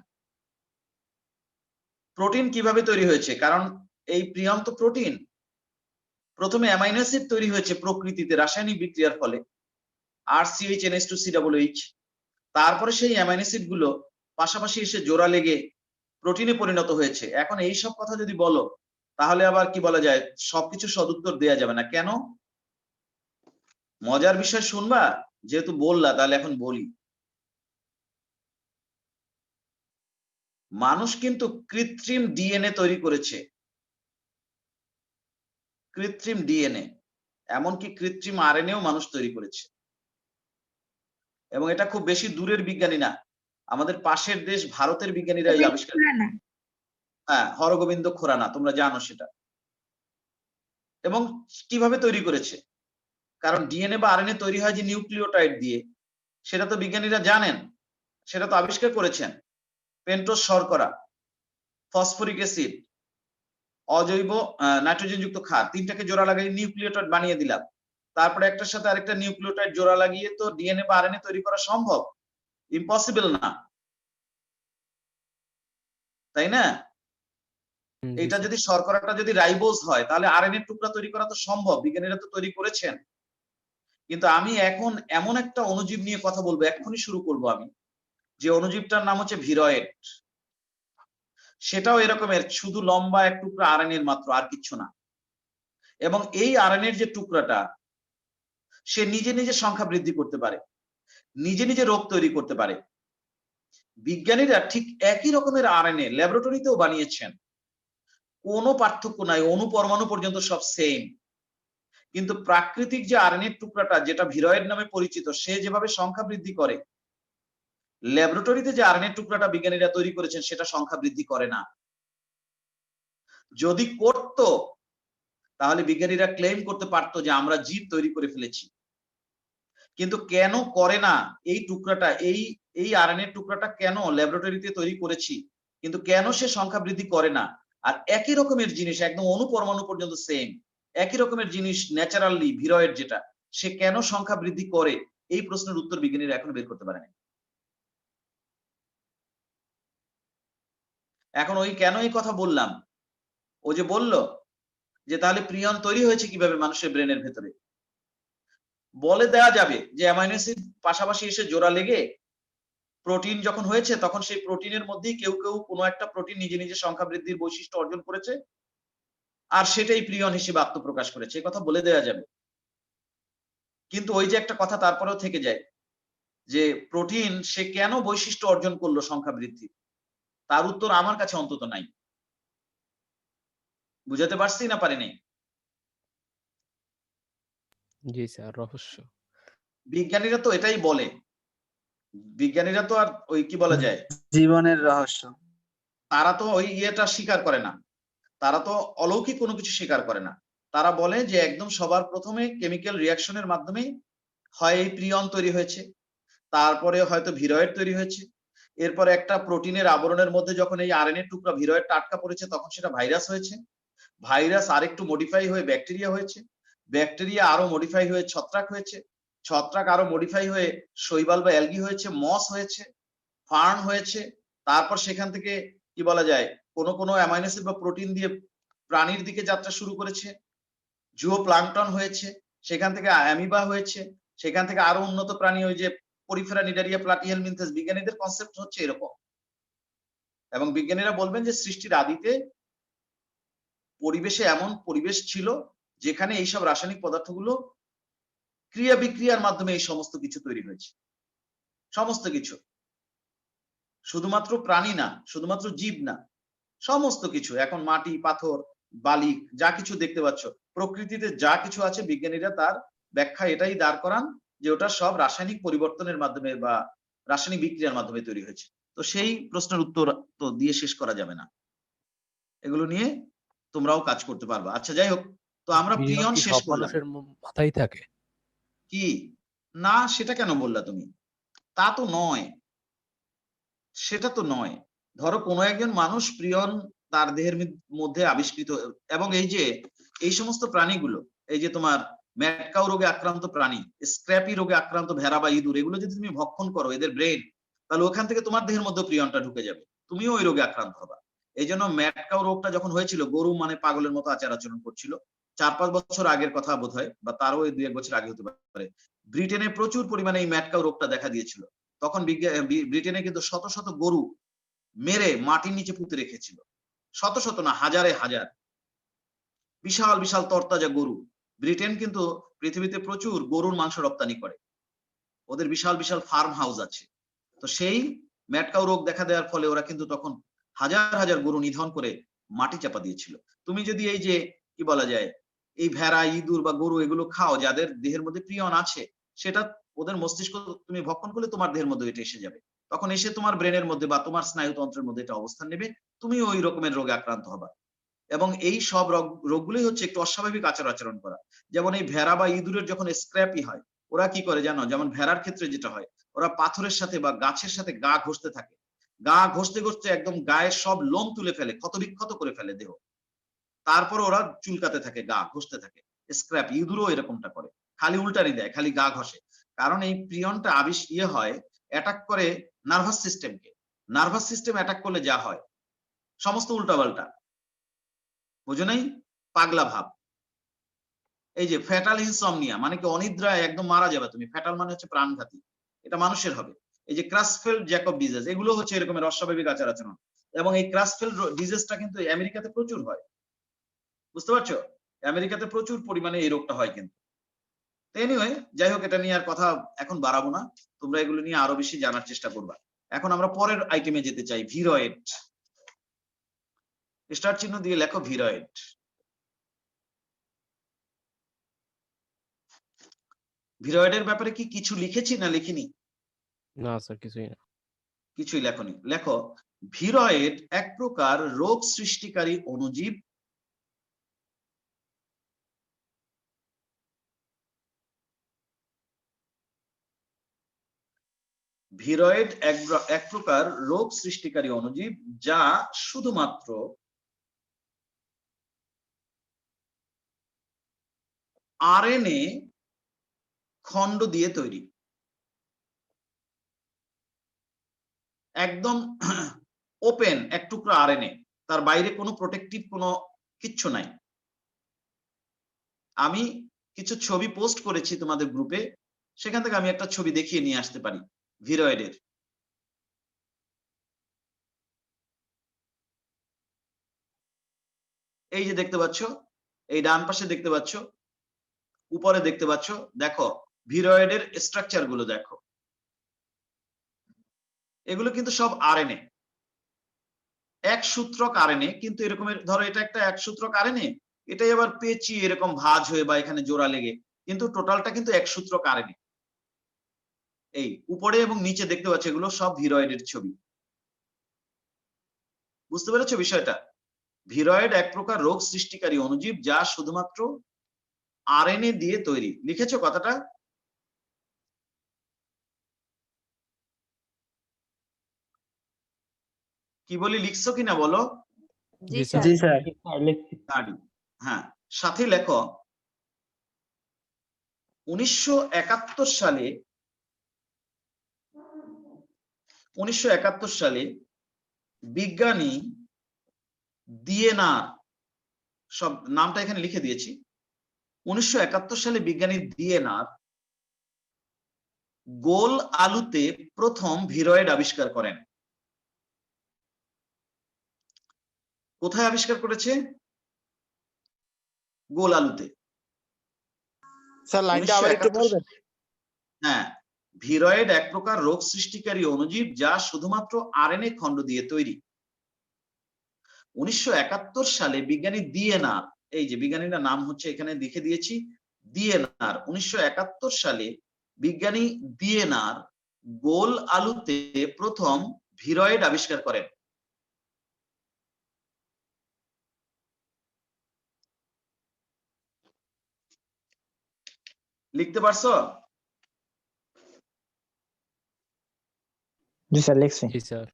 প্রোটিন কিভাবে তৈরি হয়েছে? কারণ এই প্রিয়ন তো প্রোটিন। প্রথমে অ্যামাইনো অ্যাসিড তৈরি হয়েছে প্রকৃতিতে রাসায়নিক বিক্রিয়ার ফলে, RCH NH2COOH, তারপরে সেই অ্যামাইনো অ্যাসিড গুলো পাশাপাশি এসে জোড়া লেগে প্রোটিনে পরিণত হয়েছে। এখন এই সব কথা যদি বলো তাহলে আবার কি বলা যায় সবকিছু সদুত্তর দেয়া যাবে না। কেন? মজার বিষয় শুনবা, যেহেতু বললা তাহলে এখন বলি। মানুষ কিন্তু কৃত্রিম ডিএনএ তৈরি করেছে, কৃত্রিম ডিএনএ, এমনকি কৃত্রিম আরএনএও মানুষ তৈরি করেছে। এবং এটা খুব বেশি দূরের বিজ্ঞানী না, আমাদের পাশের দেশ ভারতের বিজ্ঞানীরা এই আবিষ্কার, হ্যাঁ, হরগোবিন্দ খুরানা, তোমরা জানো সেটা। এবং কিভাবে তৈরি করেছে? কারণ ডিএনএ বা আরএনএ তৈরি হয় যে নিউক্লিওটাইড দিয়ে, সেটা তো বিজ্ঞানীরা জানেন, সেটা তো আবিষ্কার করেছেন। পেন্টোজ শর্করা, ফসফরিক অ্যাসিড, অজৈব নাইট্রোজেন যুক্ত ক্ষার, তিনটাকে জোড়া লাগিয়ে নিউক্লিওটাইড বানিয়ে দিলাম, তারপরে একটার সাথে আরেকটা নিউক্লিওটাইড জোড়া লাগিয়ে তো ডিএনএ বা আরএনএ তৈরি করা সম্ভব? ইম্পসিবল না, তাই না? এটা যদি শর্করাটা যদি রাইবোজ হয় তাহলে আরএনএ টুকরা তৈরি করা তো সম্ভব, বিজ্ঞানীরা তো তৈরি করেছেন। কিন্তু আমি এখন এমন একটা অণুজীব নিয়ে কথা বলবো, এক্ষুনি শুরু করব আমি, যে অণুজীবটার নাম হচ্ছে ভিরয়েড। সেটাও এরকমের, শুধু লম্বা এক টুকরা আরএনএর মাত্র, আর কিচ্ছু না। এবং এই আরএনএর যে টুকরাটা সে নিজে নিজে সংখ্যা বৃদ্ধি করতে পারে, নিজে নিজে রোগ তৈরি করতে পারে। বিজ্ঞানীরা ঠিক একই রকমের আরএনএ ল্যাবরেটরিতেও বানিয়েছেন, কোনো পার্থক্য নাই, অণু পরমাণু পর্যন্ত সব সেম। কিন্তু প্রাকৃতিক যে আরএনএর টুকরাটা যেটা ভিরয়েড নামে পরিচিত, সে যেভাবে সংখ্যা বৃদ্ধি করে, ল্যাবরেটরিতে যে আরএনএর টুকরাটা বিজ্ঞানীরা তৈরি করেছেন সেটা সংখ্যা বৃদ্ধি করে না। যদি করত তাহলে বিজ্ঞানীরা ক্লেম করতে পারতো যে আমরা জীব তৈরি করে ফেলেছি। কিন্তু কেন করে না? এই টুকরাটা, এই আরএনএর টুকরাটা কেন ল্যাবরেটরিতে তৈরি করেছি, কিন্তু কেন সে সংখ্যা বৃদ্ধি করে না? আর একই রকমের জিনিস একদম অণু পরমাণু পর্যন্ত সেম, একই রকমের জিনিস ন্যাচারালি ভিরয়েড যেটা, সে কেন সংখ্যা বৃদ্ধি করে? এই প্রশ্নের উত্তর বিজ্ঞানীরা এখনো বের করতে পারেনি। এখন ওই কেন এই কথা বললাম, ও যে বলল যে তাহলে প্রিয়ন তৈরি হয়েছে কিভাবে মানুষের ব্রেনের ভেতরে, বলে দেওয়া যাবে যে অ্যামাইনো অ্যাসিড পাশাপাশি এসে জোড়া লেগে প্রোটিন যখন হয়েছে তখন সেই প্রোটিনের মধ্যেই কেউ কেউ কোনো একটা প্রোটিন নিজে নিজে সংখ্যা বৃদ্ধির বৈশিষ্ট্য অর্জন করেছে, আর সেটাই প্রিয়ন হিসেবে আত্মপ্রকাশ করেছে, এই কথা বলে দেওয়া যাবে। কিন্তু ওই যে একটা কথা তারপরেও থেকে যায় যে প্রোটিন সে কেন বৈশিষ্ট্য অর্জন করলো সংখ্যা বৃদ্ধি, তার উত্তর আমার কাছে অন্তত নাই। বুঝাতে পারছি না পারি নাই? জি স্যার, রহস্য। বিজ্ঞানীরা তো এটাই বলে, বিজ্ঞানীরা তো আর ওই কি বলা যায়, জীবনের রহস্য। তারা তো ওই ইয়েটা স্বীকার করে না, তারা তো অলৌকিক কোনো কিছু স্বীকার করে না। তারা বলে যে একদম সবার প্রথমে কেমিক্যাল রিয়াকশনের মাধ্যমে হয় এই প্রিয়ন তৈরি হয়েছে, তারপরে হয়তো ভিরয়েড তৈরি হয়েছে, এরপরে একটা প্রোটিনের আবরণের মধ্যে যখন এই আরএনএ টুকরা ভিরয়েড আটকা পড়েছে তখন সেটা ভাইরাস হয়েছে, ভাইরাস আরেকটু মডিফাই হয়ে ব্যাকটেরিয়া হয়েছে, ব্যাকটেরিয়া আরো মডিফাই হয়ে ছত্রাক হয়েছে, ছত্রাক আরো মডিফাই হয়ে শৈবাল বা অ্যালগি হয়েছে, মস হয়েছে, ফার্ন হয়েছে, তারপর সেখান থেকে কি বলা যায় কোনো কোনো অ্যামাইনো অ্যাসিড বা প্রোটিন দিয়ে প্রাণীর দিকে যাত্রা শুরু করেছে, জুও প্লাঙ্কটন হয়েছে, সেখান থেকে অ্যামিবা হয়েছে, সেখান থেকে আরো উন্নত প্রাণী ওই যে পরিফেরা নিডারিয়া প্লাটিহেলমিনথেস। বিজ্ঞানীদের কনসেপ্ট হচ্ছে এরকম, এবং বিজ্ঞানীরা বলবেন যে সৃষ্টির আদিতে পরিবেশে এমন পরিবেশ ছিল যেখানে এইসব রাসায়নিক পদার্থগুলো ক্রিয়া বিক্রিয়ার মাধ্যমে এই সমস্ত কিছু তৈরি হয়েছে, সমস্ত কিছু, শুধুমাত্র প্রাণী না, শুধুমাত্র জীব না, সমস্ত কিছু। এখন মাটি, পাথর, বালি যা কিছু দেখতে পাচ্ছ প্রকৃতিতে যা কিছু আছে, বিজ্ঞানীরা তার ব্যাখ্যা এটাই দাঁড় করান যে ওটা সব রাসায়নিক পরিবর্তনের মাধ্যমে বা রাসায়নিক বিক্রিয়ার মাধ্যমে তৈরি হয়েছে। তো সেই প্রশ্নের উত্তর তো দিয়ে শেষ করা যাবে না, এগুলো নিয়ে তোমরাও কাজ করতে পারবা। আচ্ছা যাই হোক, তো আমরা প্রিয়ন শেষ করলাম। মাথায় থাকে কি না সেটা কেন বললা তুমি? তা তো নয়, সেটা তো নয়। ধরো কোনো একজন মানুষ প্রিয়ন তার দেহের মধ্যে আবিষ্কৃত, এবং এই যে এই সমস্ত প্রাণীগুলো, এই যে তোমার ম্যাটকাউ রোগে আক্রান্ত প্রাণী, স্ক্র্যাপি রোগে আক্রান্ত ভেড়া বা ইঁদুর, এগুলো যদি তুমি ভক্ষণ করো এদের ব্রেন, তাহলে ওখান থেকে তোমার দেহের মধ্যে প্রিয়নটা ঢুকে যাবে, তুমিও ওই রোগে আক্রান্ত হবা। এই জন্য ম্যাটকাউ রোগটা যখন হয়েছিল, গরু মানে পাগলের মতো আচার আচরণ করছিল, 4-5 বছর আগের কথা বোধ হয়, বা তারও 2-1 বছর আগে হতে পারে। ব্রিটেনে প্রচুর পরিমাণে এই ম্যাটকাউ রোগটা দেখা দিয়েছিল। তখন ব্রিটেনে কিন্তু শত শত গরু মেরে মাটির নিচে পুঁতে রেখেছিল, শত শত না, হাজারে হাজার, বিশাল বিশাল তরতাজা গরু। ব্রিটেন কিন্তু পৃথিবীতে প্রচুর গরুর মাংস রপ্তানি করে, ওদের বিশাল বিশাল ফার্ম হাউস আছে। তো সেই ম্যাটকাউ রোগ দেখা দেওয়ার ফলে ওরা কিন্তু তখন হাজার হাজার গরু নিধন করে মাটি চাপা দিয়েছিল। তুমি যদি এই যে কি বলা যায় এই ভেড়া, ইঁদুর বা গরু এগুলো খাও, যাদের দেহের মধ্যে প্রিয়ন আছে, সেটা ওদের মস্তিষ্ক তুমি ভক্ষণ করলে তোমার দেহের মধ্যে এটা এসে যাবে, তখন এসে তোমার ব্রেনের মধ্যে বা তোমার স্নায়ুতন্ত্রের মধ্যে এটা অবস্থান নেবে, তুমি ওই রকমের রোগে আক্রান্ত হবা। এবং এই সব রোগগুলোই হচ্ছে একটু অস্বাভাবিক আচার আচরণ করা। যেমন এই ভেড়া বা ইঁদুরের যখন স্ক্র্যাপি হয়, ওরা কি করে জানো? যেমন ভেড়ার ক্ষেত্রে যেটা হয়, ওরা পাথরের সাথে বা গাছের সাথে গা ঘষতে থাকে, গা ঘষতে ঘষতে একদম গায়ের সব লোম তুলে ফেলে, ক্ষতবিক্ষত করে ফেলে দেহ, তারপর ওরা চুলকাতে থাকে, গা ঘষতে থাকে। স্ক্র্যাপ ইঁদুরও এরকমটা করে, খালি উল্টানি দেয়, খালি গা ঘষে। কারণ এই প্রিয়নটা হয়, অ্যাটাক করে নার্ভাস সিস্টেমকে। নার্ভাস সিস্টেম অ্যাটাক করলে যা হয় সমস্ত উল্টাপাল্টা, বুঝো নাই? পাগলা ভাব। এই যে ফ্যাটাল ইনসমনিয়া মানে কি, অনিদ্রায় একদম মারা যাবে তুমি, ফ্যাটাল মানে হচ্ছে প্রাণঘাতী, এটা মানুষের হবে। এই যে ক্রাসফেল্ড জ্যাকব ডিজিজ, এগুলো হচ্ছে এরকমের অস্বাভাবিক আচার আচরণ। এবং এই ক্রাসফেল্ড ডিজিজটা কিন্তু আমেরিকাতে প্রচুর হয়, বুঝতে পারছো? আমেরিকাতে প্রচুর পরিমাণে এই রোগটা হয় কিন্তু। এনিওয়ে, যাই হোক, এটা নিয়ে আর কথা এখন বাড়াবো না, তোমরা এগুলো নিয়ে আরো বেশি জানার চেষ্টা করবা। এখন আমরা পরের আইটেমে যেতে চাই, ভিরয়েড। স্টার চিহ্ন দিয়ে লেখো ভিরয়েড। ভিরয়েডের ব্যাপারে কি কিছু লিখেছি না লিখিনি? না স্যার, কিছুই না। কিছুই লেখনি। লেখো, ভিরয়েড এক প্রকার রোগ সৃষ্টিকারী অণুজীব ভিরয়েড এক প্রকার রোগ সৃষ্টিকারী অণুজীব যা শুধুমাত্র আরএনএ খন্ড দিয়ে তৈরি, একদম ওপেন এক টুকরা আরএনএ, তার বাইরে কোনো প্রোটেক্টিভ কোনো কিচ্ছু নাই। আমি কিছু ছবি পোস্ট করেছি তোমাদের গ্রুপে, সেখান থেকে আমি একটা ছবি দেখিয়ে নিয়ে আসতে পারি ভিরয়েডের। এই যে দেখতে পাচ্ছ, এই ডান পাশে দেখতে পাচ্ছ, উপরে দেখতে পাচ্ছ, দেখো ভিরয়েডের স্ট্রাকচার গুলো দেখো, এগুলো কিন্তু সব আরএনএ, এক সূত্রক আরএনএ, কিন্তু এরকমের ধরো এটা একটা এক সূত্রক আরএনএ, এটাই আবার পেঁচিয়ে এরকম ভাঁজ হয়ে বা এখানে জোড়া লেগে, কিন্তু টোটালটা কিন্তু এক সূত্রক আরএনএ। এই উপরে এবং নিচে দেখতে পাচ্ছ এগুলো সব ভিরয়েডের ছবি। বুঝতে পেরেছো বিষয়টা? ভিরয়েড এক প্রকার রোগ সৃষ্টিকারী অণুজীব যা শুধুমাত্র আরএনএ দিয়ে তৈরি। লিখেছো কথাটা? কি বলি, লিখছো কিনা বলো? জি স্যার। জি স্যার লিখছি। দাঁড়ি। হ্যাঁ, সাথে লেখো 1971 সালে 1971 সালে বিজ্ঞানী দিয়েনার, সব নামটা এখানে লিখে দিয়েছি, 1971 সালে বিজ্ঞানী দিয়েনার গোল আলুতে প্রথম ভিরয়েড আবিষ্কার করেন। কোথায় আবিষ্কার করেছে? গোল আলুতে। স্যার লাইনটা আবার একটু 1971 বলবেন? হ্যাঁ, ভিরয়েড এক প্রকার রোগ সৃষ্টিকারী অণুজীব যা শুধুমাত্র আরএনএ খণ্ড দিয়ে তৈরি। 1971 সালে বিজ্ঞানী দিয়েনার, এই যে বিজ্ঞানীর নাম হচ্ছে এখানে লিখে দিয়েছি দিয়েনার, 1971 সালে বিজ্ঞানী দিয়েনার গোল আলুতে প্রথম ভিরয়েড আবিষ্কার করেন। লিখতে পারছো? জি স্যার লিখছি। জি স্যার।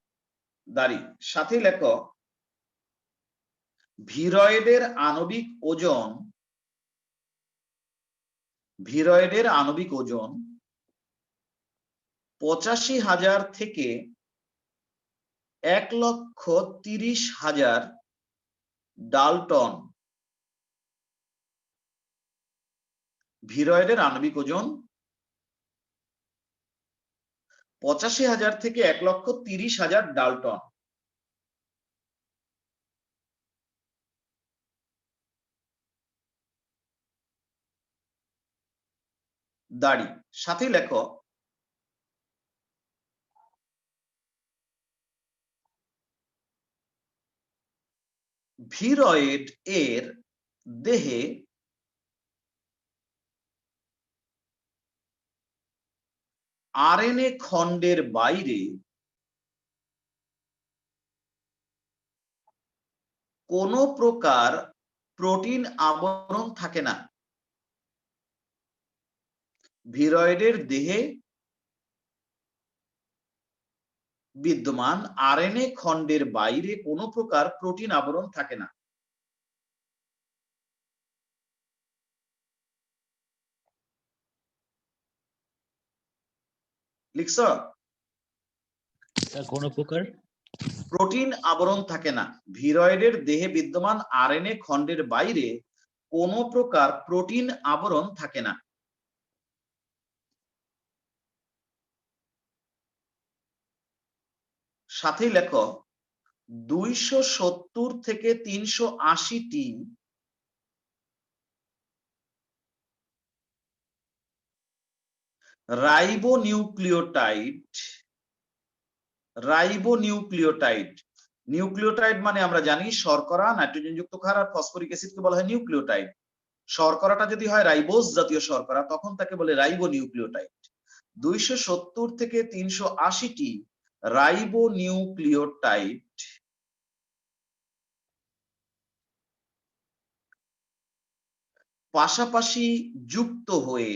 দাঁড়ি। সাথে লেখো ভিরয়েডের আণবিক ওজন, ভিরয়েডের আণবিক ওজন 85,000 থেকে 1,30,000 ডালটন। ভিরয়েডের আণবিক ওজন 85,000 থেকে 1,30,000 ডালটন। দাড়ি। সাথে লেখো ভিরয়েড এর দেহে আরএনএ খণ্ডের বাইরে কোনো প্রকার প্রোটিন আবরণ থাকে না। ভিরয়েডের দেহে বিদ্যমান আরএনএ খণ্ডের বাইরে কোনো প্রকার প্রোটিন আবরণ থাকে না। লিখছ? কোন প্রকার প্রোটিন আবরণ থাকে না। ভিরয়েডের দেহে বিদ্যমান আরএনএ খণ্ডের বাইরে কোনো প্রকার প্রোটিন আবরণ থাকে না। সাথে লেখো 270 থেকে 380টি রাইবোনিউক্লিওটাইড, রাইবোনিউক্লিওটাইড, নিউক্লিওটাইড মানে আমরা জানি শর্করা, নাইট্রোজেনযুক্ত ক্ষার আর ফসফরিক অ্যাসিডকে বলা হয় নিউক্লিওটাইড। শর্করাটা যদি হয় রাইবোজ জাতীয় শর্করা তখন তাকে বলে রাইবোনিউক্লিওটাইড। 270 থেকে 380টি রাইবোনিউক্লিওটাইড পাশাপাশি যুক্ত হয়ে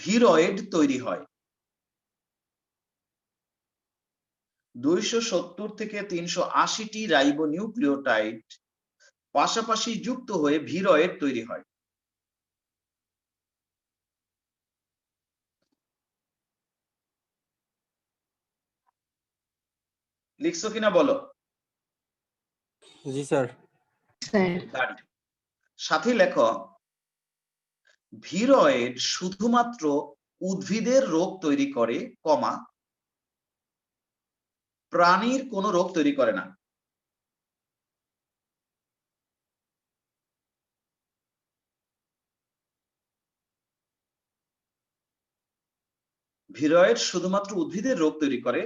ভিরয়েড তৈরি হয়। 270 থেকে 380টি রাইবোনিউক্লিওটাইড পাশাপাশি যুক্ত হয়ে ভিরয়েড তৈরি হয়। লিখছো কিনা বলো? জি স্যার। স্যার। সাথে লেখো ভিরয়েড শুধুমাত্র উদ্ভিদের রোগ তৈরি করে, কমা প্রাণীর কোনো রোগ তৈরি করে না। ভিরয়েড শুধুমাত্র উদ্ভিদের রোগ তৈরি করে,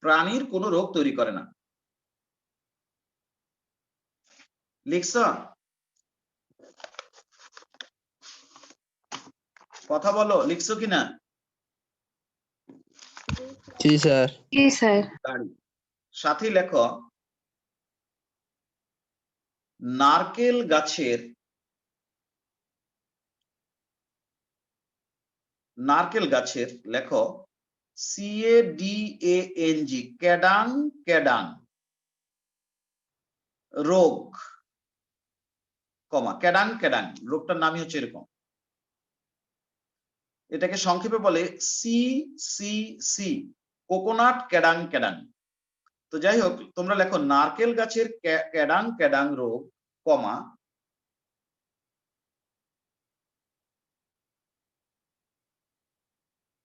প্রাণীর কোনো রোগ তৈরি করে না। লিখছ? কথা বলো, লিখছো কিনা? জি স্যার। জি স্যার। সাথে লেখো নারকেল গাছের লেখো CADANG ক্যাডাং ক্যাডাং রোগ, কমা ক্যাডাং ক্যাডাং রোগটার নামই হচ্ছে এরকম। এটাকে সংক্ষেপে বলে CCC, কোকোনাট ক্যাডাং ক্যাডাং। তো যাই হোক, তোমরা লেখো নারকেল গাছের ক্যাডাং ক্যাডাং রোগ, কমা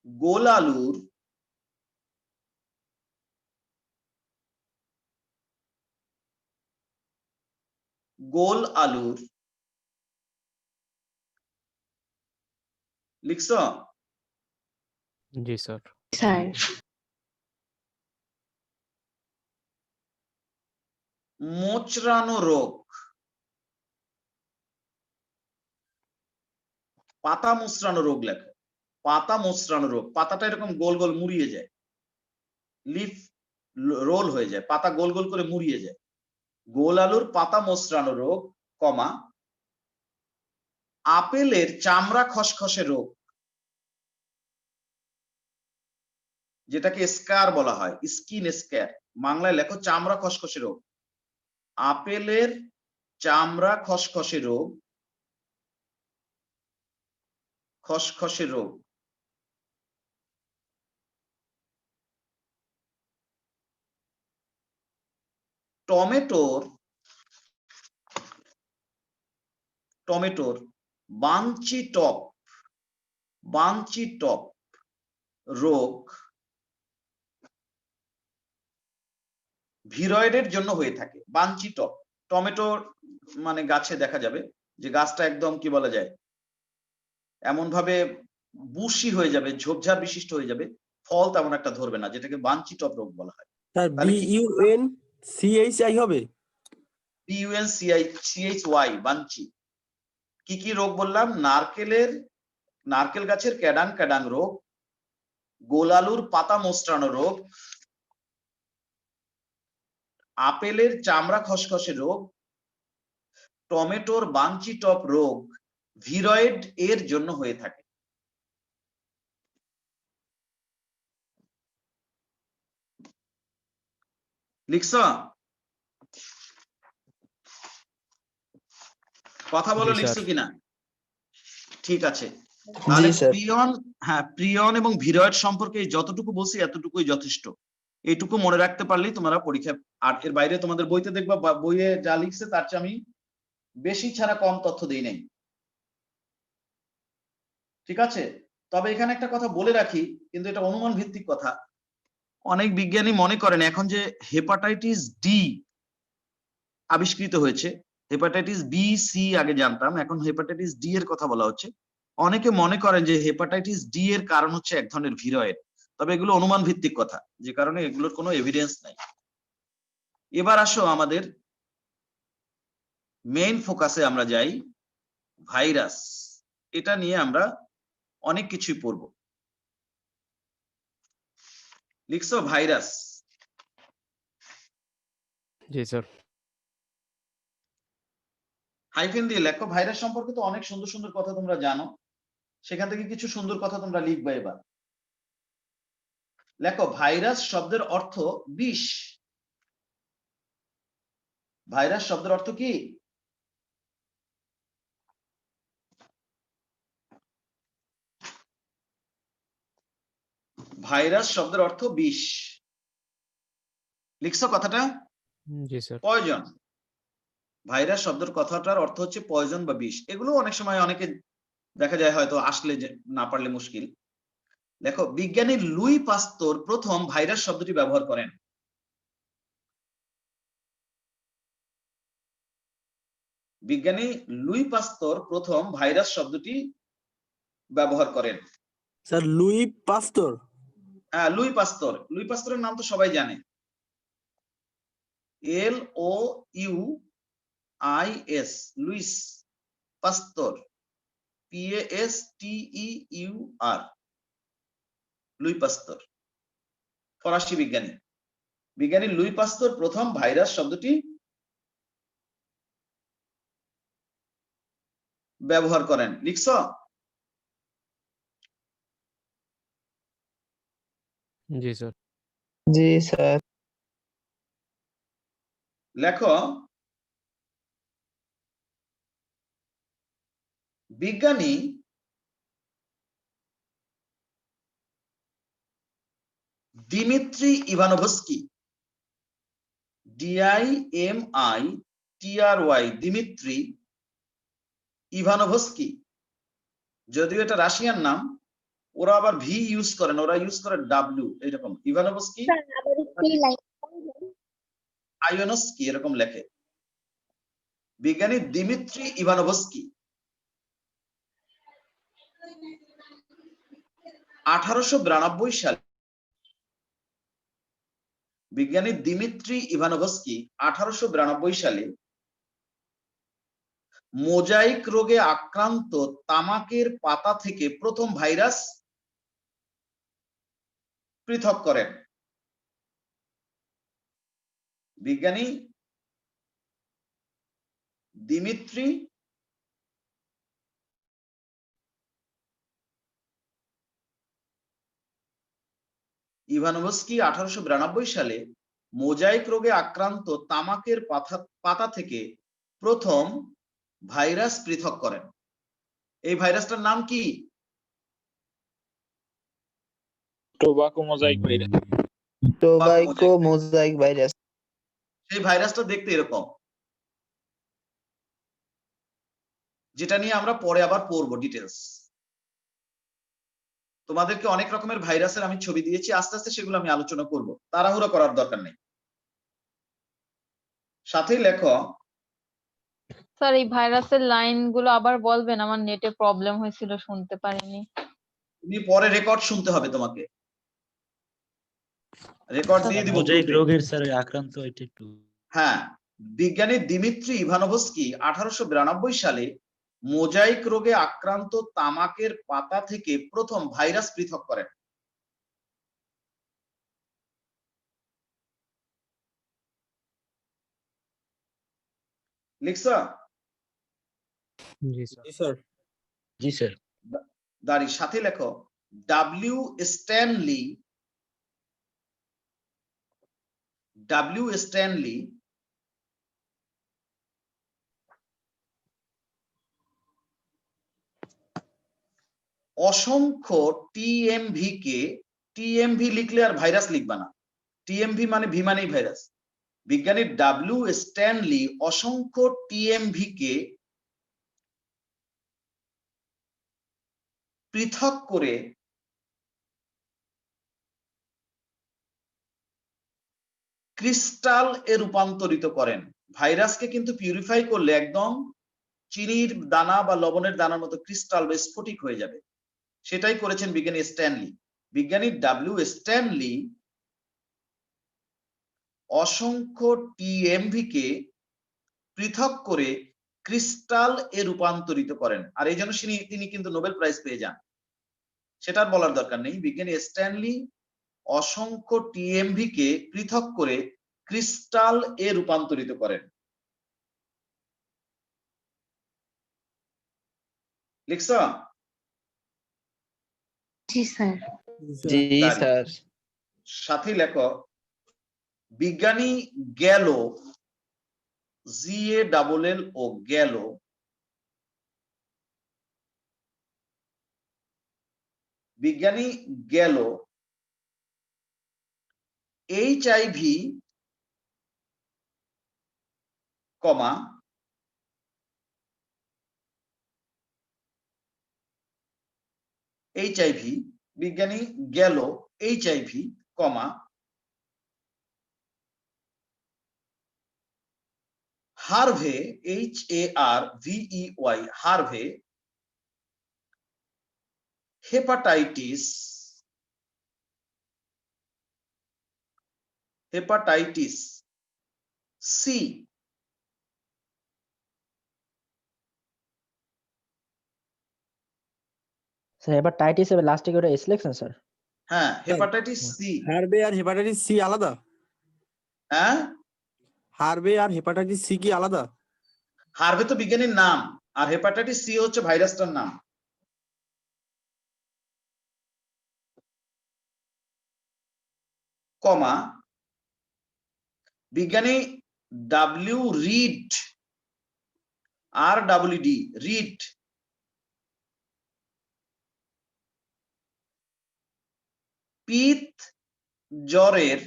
গোল আলুর লিখছ? জি স্যার। স্যার। মোচড়ানো রোগ, পাতা মোচড়ানো রোগ লেখো। পাতা মোচড়ানো রোগ, পাতাটা এরকম গোল গোল মুড়িয়ে যায়, লিফ রোল হয়ে যায়, পাতা গোল গোল করে মুড়িয়ে যায়। গোল আলুর পাতা মোচড়ানো রোগ, কমা আপেলের চামড়া খসখসে রোগ, যেটাকে স্কার বলা হয়, স্কিন স্কার, বাংলায় লেখো চামড়া খসখসে রোগ। আপেলের চামড়া খসখসে রোগ, খসখসে রোগ। টমেটোর বাঞ্চি টপ রোগ ভিরয়েডের জন্য হয়ে থাকে। বাঞ্চি টপ, টমেটোর মানে গাছে দেখা যাবে যে গাছটা একদম কি বলা যায়, এমন ভাবে বুশি হয়ে যাবে, ঝোপঝাড় বিশিষ্ট হয়ে যাবে, ফল তেমন একটা ধরবে না, যেটাকে বাঞ্চি টপ রোগ বলা হয়। স্যার BUNCHI হবে? BUNCHY বাঞ্চি। কি কি রোগ বললাম? নারকেল গাছের ক্যাডাং ক্যাডাং রোগ, গোল আলুর পাতা মোচড়ানো রোগ, আপেলের চামড়া খসখসে রোগ, টমেটোর বাঞ্চি টপ রোগ ভিরয়েড এর জন্য হয়ে থাকে। লিখছ? কথা বলো, জি, স্যার। লিখছো কিনা? ঠিক আছে, তাহলে জি স্যার। প্রিয়ন এবং ভিরয়েড সম্পর্কে যতটুকু বলছি এতটুকুই যথেষ্ট। এইটুকু মনে রাখতে পারলেই তোমরা পরীক্ষা, আর এর বাইরে তোমাদের বইতে দেখবা, বইয়ে যা লিখছে তার চেয়ে আমি বেশি ছাড়া কম তথ্য দেই নাই। ঠিক আছে, তবে এখানে একটা কথা বলে রাখি, কিন্তু এটা অনুমান ভিত্তিক কথা। অনেক বিজ্ঞানী মনে করেন এখন যে হেপাটাইটিস ডি আবিষ্কৃত হয়েছে, হেপাটাইটিস বি সি আগে জানতাম, এখন হেপাটাইটিস ডি এর কথা বলা হচ্ছে। অনেকে মনে করেন যে হেপাটাইটিস ডি এর কারণ হচ্ছে এক ধরনের ভিরয়েড, তবে এগুলো অনুমান ভিত্তিক কথা, যে কারণে এগুলোর কোনো এভিডেন্স নাই। এবার আসো আমাদের মেইন ফোকাসে আমরা যাই, ভাইরাস। এটা নিয়ে আমরা অনেক কিছুই পড়ব। লিখছো ভাইরাস? জি স্যার। হাইফেন দিয়ে লেখো। ভাইরাস সম্পর্কে তো অনেক সুন্দর সুন্দর কথা তোমরা জানো, সেখান থেকে কিছু সুন্দর কথা তোমরা লিখবা। এবার লেখো ভাইরাস শব্দের অর্থ বিষ। ভাইরাস শব্দের অর্থ কি? ভাইরাস শব্দের অর্থ বিষ। লিখছো কথাটা? জি স্যার। পয়জন। ভাইরাস শব্দের কথাটার অর্থ হচ্ছে পয়জন বা বিষ। এগুলো অনেক সময় অনেকে দেখা যায় হয়তো আসলে না পারলে মুশকিল। দেখো, বিজ্ঞানী লুই পাস্তুর প্রথম ভাইরাস শব্দটি ব্যবহার করেন। বিজ্ঞানী লুই পাস্তর প্রথম ভাইরাস শব্দটি ব্যবহার করেন? Sir Luis পাস্তুর। হ্যাঁ, লুই পাস্তরের নাম তো সবাই জানে। LOUIS, লুইস পাস্তর, PASTEUR, লুই পাস্তর, ফরাসি বিজ্ঞানী। বিজ্ঞানী লুই পাস্তর প্রথম ভাইরাস শব্দটি ব্যবহার করেন। লিখছ? জি স্যার। জি স্যার। লেখো, বিজ্ঞানী Dmitry Ivanovsky, DIMITRY, Dmitry Ivanovsky, যদিও এটা রাশিয়ান নাম, ওরা আবার ভি ইউজ করেন, ওরা ইউজ করে ডাব্লিউ, এরকম ইভানোভস্কি, আইওনস্কি এরকম লেখে। বিজ্ঞানী দিমিত্রি ইভানোভস্কি 1892 সালে, বিজ্ঞানী দিমিত্রি ইভানোভস্কি 1892 সালে মোজাইক রোগে আক্রান্ত তামাকের পাতা থেকে প্রথম ভাইরাস পৃথক করেন। বিজ্ঞানী দিমিত্রি ইভানোভস্কি 1892 সালে মোজাইক রোগে আক্রান্ত তামাকের পাতা থেকে প্রথম ভাইরাস পৃথক করেন। এই ভাইরাসটার নাম কি? Tobacco mosaic virus. Tobacco mosaic virus. সেই ভাইরাসটা দেখতে এরকম, যেটা নিয়ে আমরা পরে আবার পড়বো ডিটেলস। তোমাদেরকে অনেক রকমের ভাইরাসের আমি ছবি দিয়েছি, আস্তে আস্তে সেগুলো আমি আলোচনা করব, তাড়াহুড়ো করার দরকার নেই। সাথেই লেখো, স্যার এই ভাইরাসের লাইন গুলো আবার বলবেন, আমার নেটে প্রবলেম হয়েছিল, শুনতে পারিনি। তুমি পরে রেকর্ড শুনতে হবে, তোমাকে রেকর্ড দিয়ে দিব। মোজাইক রোগের স্যার আক্রান্ত এটা একটু। হ্যাঁ, বিজ্ঞানী দিমিত্রি ইভানোভস্কি 1892 সালে মোজাইক রোগে আক্রান্ত তামাকের পাতা থেকে প্রথম ভাইরাস পৃথক করেন। লিখছ? জি স্যার। জি স্যার। জি স্যার। দাঁড়ি সাথে লেখো, ডাব্লিউ স্ট্যানলি অসংখ্য টিএমভি লিখলে আর ভাইরাস লিখবা না, টিএমভি মানে ভি মানেই ভাইরাস। বিজ্ঞানী ডাব্লিউ স্ট্যানলি অসংখ্য টিএমভি কে পৃথক করে ক্রিস্টাল এ রূপান্তরিত করেন। ভাইরাসকে কিন্তু পিউরিফাই করলে একদম চিনির দানা বা লবণের দানার মতো ক্রিস্টাল বা স্ফটিক হয়ে যাবে, সেটাই করেছেন বিজ্ঞানী স্ট্যানলি। বিজ্ঞানী ডাব্লিউ স্ট্যানলি অসংখ্য টিএমভি কে পৃথক করে ক্রিস্টাল এ রূপান্তরিত করেন, আর এই জন্য তিনি কিন্তু নোবেল প্রাইজ পেয়ে যান, সেটা বলার দরকার নেই। বিজ্ঞানী স্ট্যানলি অসংখ্য টিএমভি কে পৃথক করে ক্রিস্টাল এ রূপান্তরিত করেন। লিখছ? জি স্যার। জি স্যার। সাথে লেখো, বিজ্ঞানী গ্যালো, GALL গ্যালো বিজ্ঞানী গ্যালো HIV, বিজ্ঞানী Gallo HIV, Harvey, HARVEY, Harvey hepatitis C, sir hepatitis এর লাস্টে কি ওটা এস লিখছেন স্যার? হ্যাঁ হেপাটাইটিস সি, হার্ভে আর হেপাটাইটিস সি আলাদা? হ্যাঁ হার্ভে আর হেপাটাইটিস সি কি আলাদা? হার্ভে তো বিজ্ঞানীর নাম, আর হেপাটাইটিস সি হচ্ছে ভাইরাসটার নাম। কমা, বিজ্ঞানী ডাব্লিউ রিড, REED, রিড পিত জ্বরের,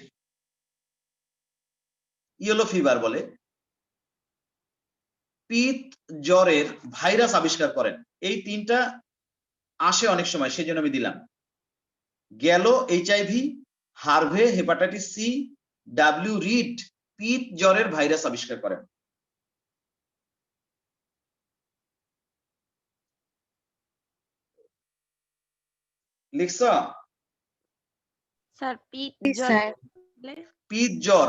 ইয়েলো ফিভার বলে, পিত জ্বরের ভাইরাস আবিষ্কার করেন। এই তিনটা আসে অনেক সময়, সেজন্য আমি দিলাম। গেল HIV, Harvey hepatitis C, W Reed পিত জ্বরের ভাইরাস আবিষ্কার করেন। লিখছ? স্যার পিত পিত জ্বর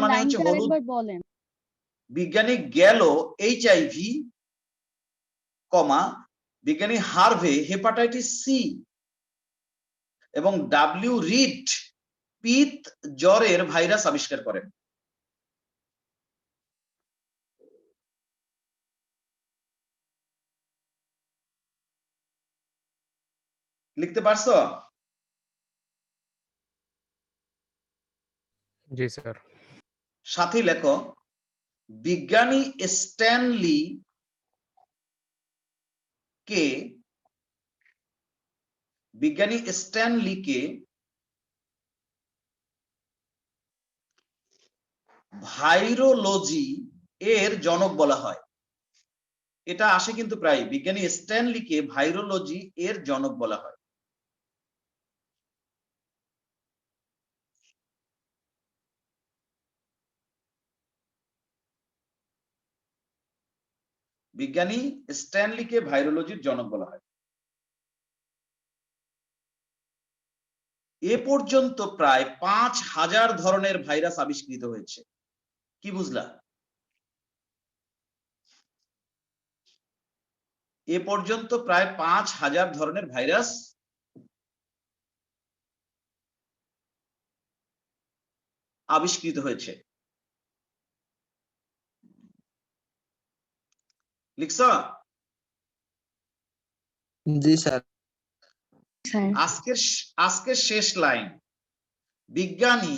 মানে হচ্ছে লাইনটা হলুদ। আরেকবার বলেন। বিজ্ঞানী গেল HIV, কমা, বিজ্ঞানী হার্ভে হেপাটাইটিস সি এবং ডাব্লিউ রিড পিত জ্বরের ভাইরাস আবিষ্কার করেন। লিখতে পারছো? জি স্যার। সাথী লেখো, বিজ্ঞানী স্ট্যানলি কে ভাইরোলজি এর জনক বলা হয়। এটা আসে কিন্তু প্রায়, বিজ্ঞানী স্ট্যানলিকে ভাইরোলজি এর জনক বলা হয়। বিজ্ঞানী স্ট্যানলিকে ভাইরোলজির জনক বলা হয়। এ পর্যন্ত প্রায় 5000 ধরনের ভাইরাস আবিষ্কৃত হয়েছে। কি বুঝলা? এ পর্যন্ত প্রায় 5000 ধরনের ভাইরাস আবিষ্কৃত হয়েছে। লিখছ? জি স্যার। আজকের শেষ লাইন, বিজ্ঞানী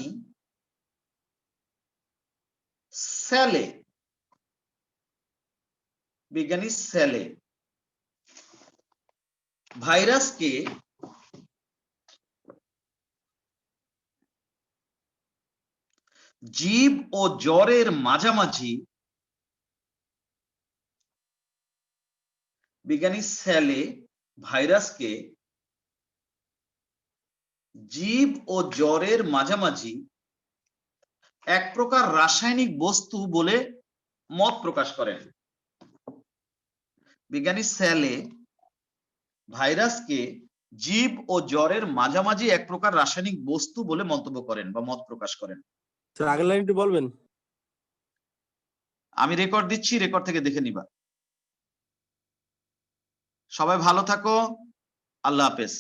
সেলে ভাইরাসকে জীব ও জ্বরের মাঝামাঝি, বিজ্ঞানী সেলে ভাইরাসকে জীব ও জ্বরের মাঝামাঝি এক প্রকার রাসায়নিক বস্তু বলে মত প্রকাশ করেন। বিজ্ঞানী সেলে ভাইরাসকে জীব ও জ্বরের মাঝামাঝি এক প্রকার রাসায়নিক বস্তু বলে মন্তব্য করেন বা মত প্রকাশ করেন। স্যার আগের লাইন একটু বলবেন? আমি রেকর্ড দিচ্ছি, রেকর্ড থেকে দেখে নিবা। সবাই ভালো থাকো, আল্লাহ হাফেজ।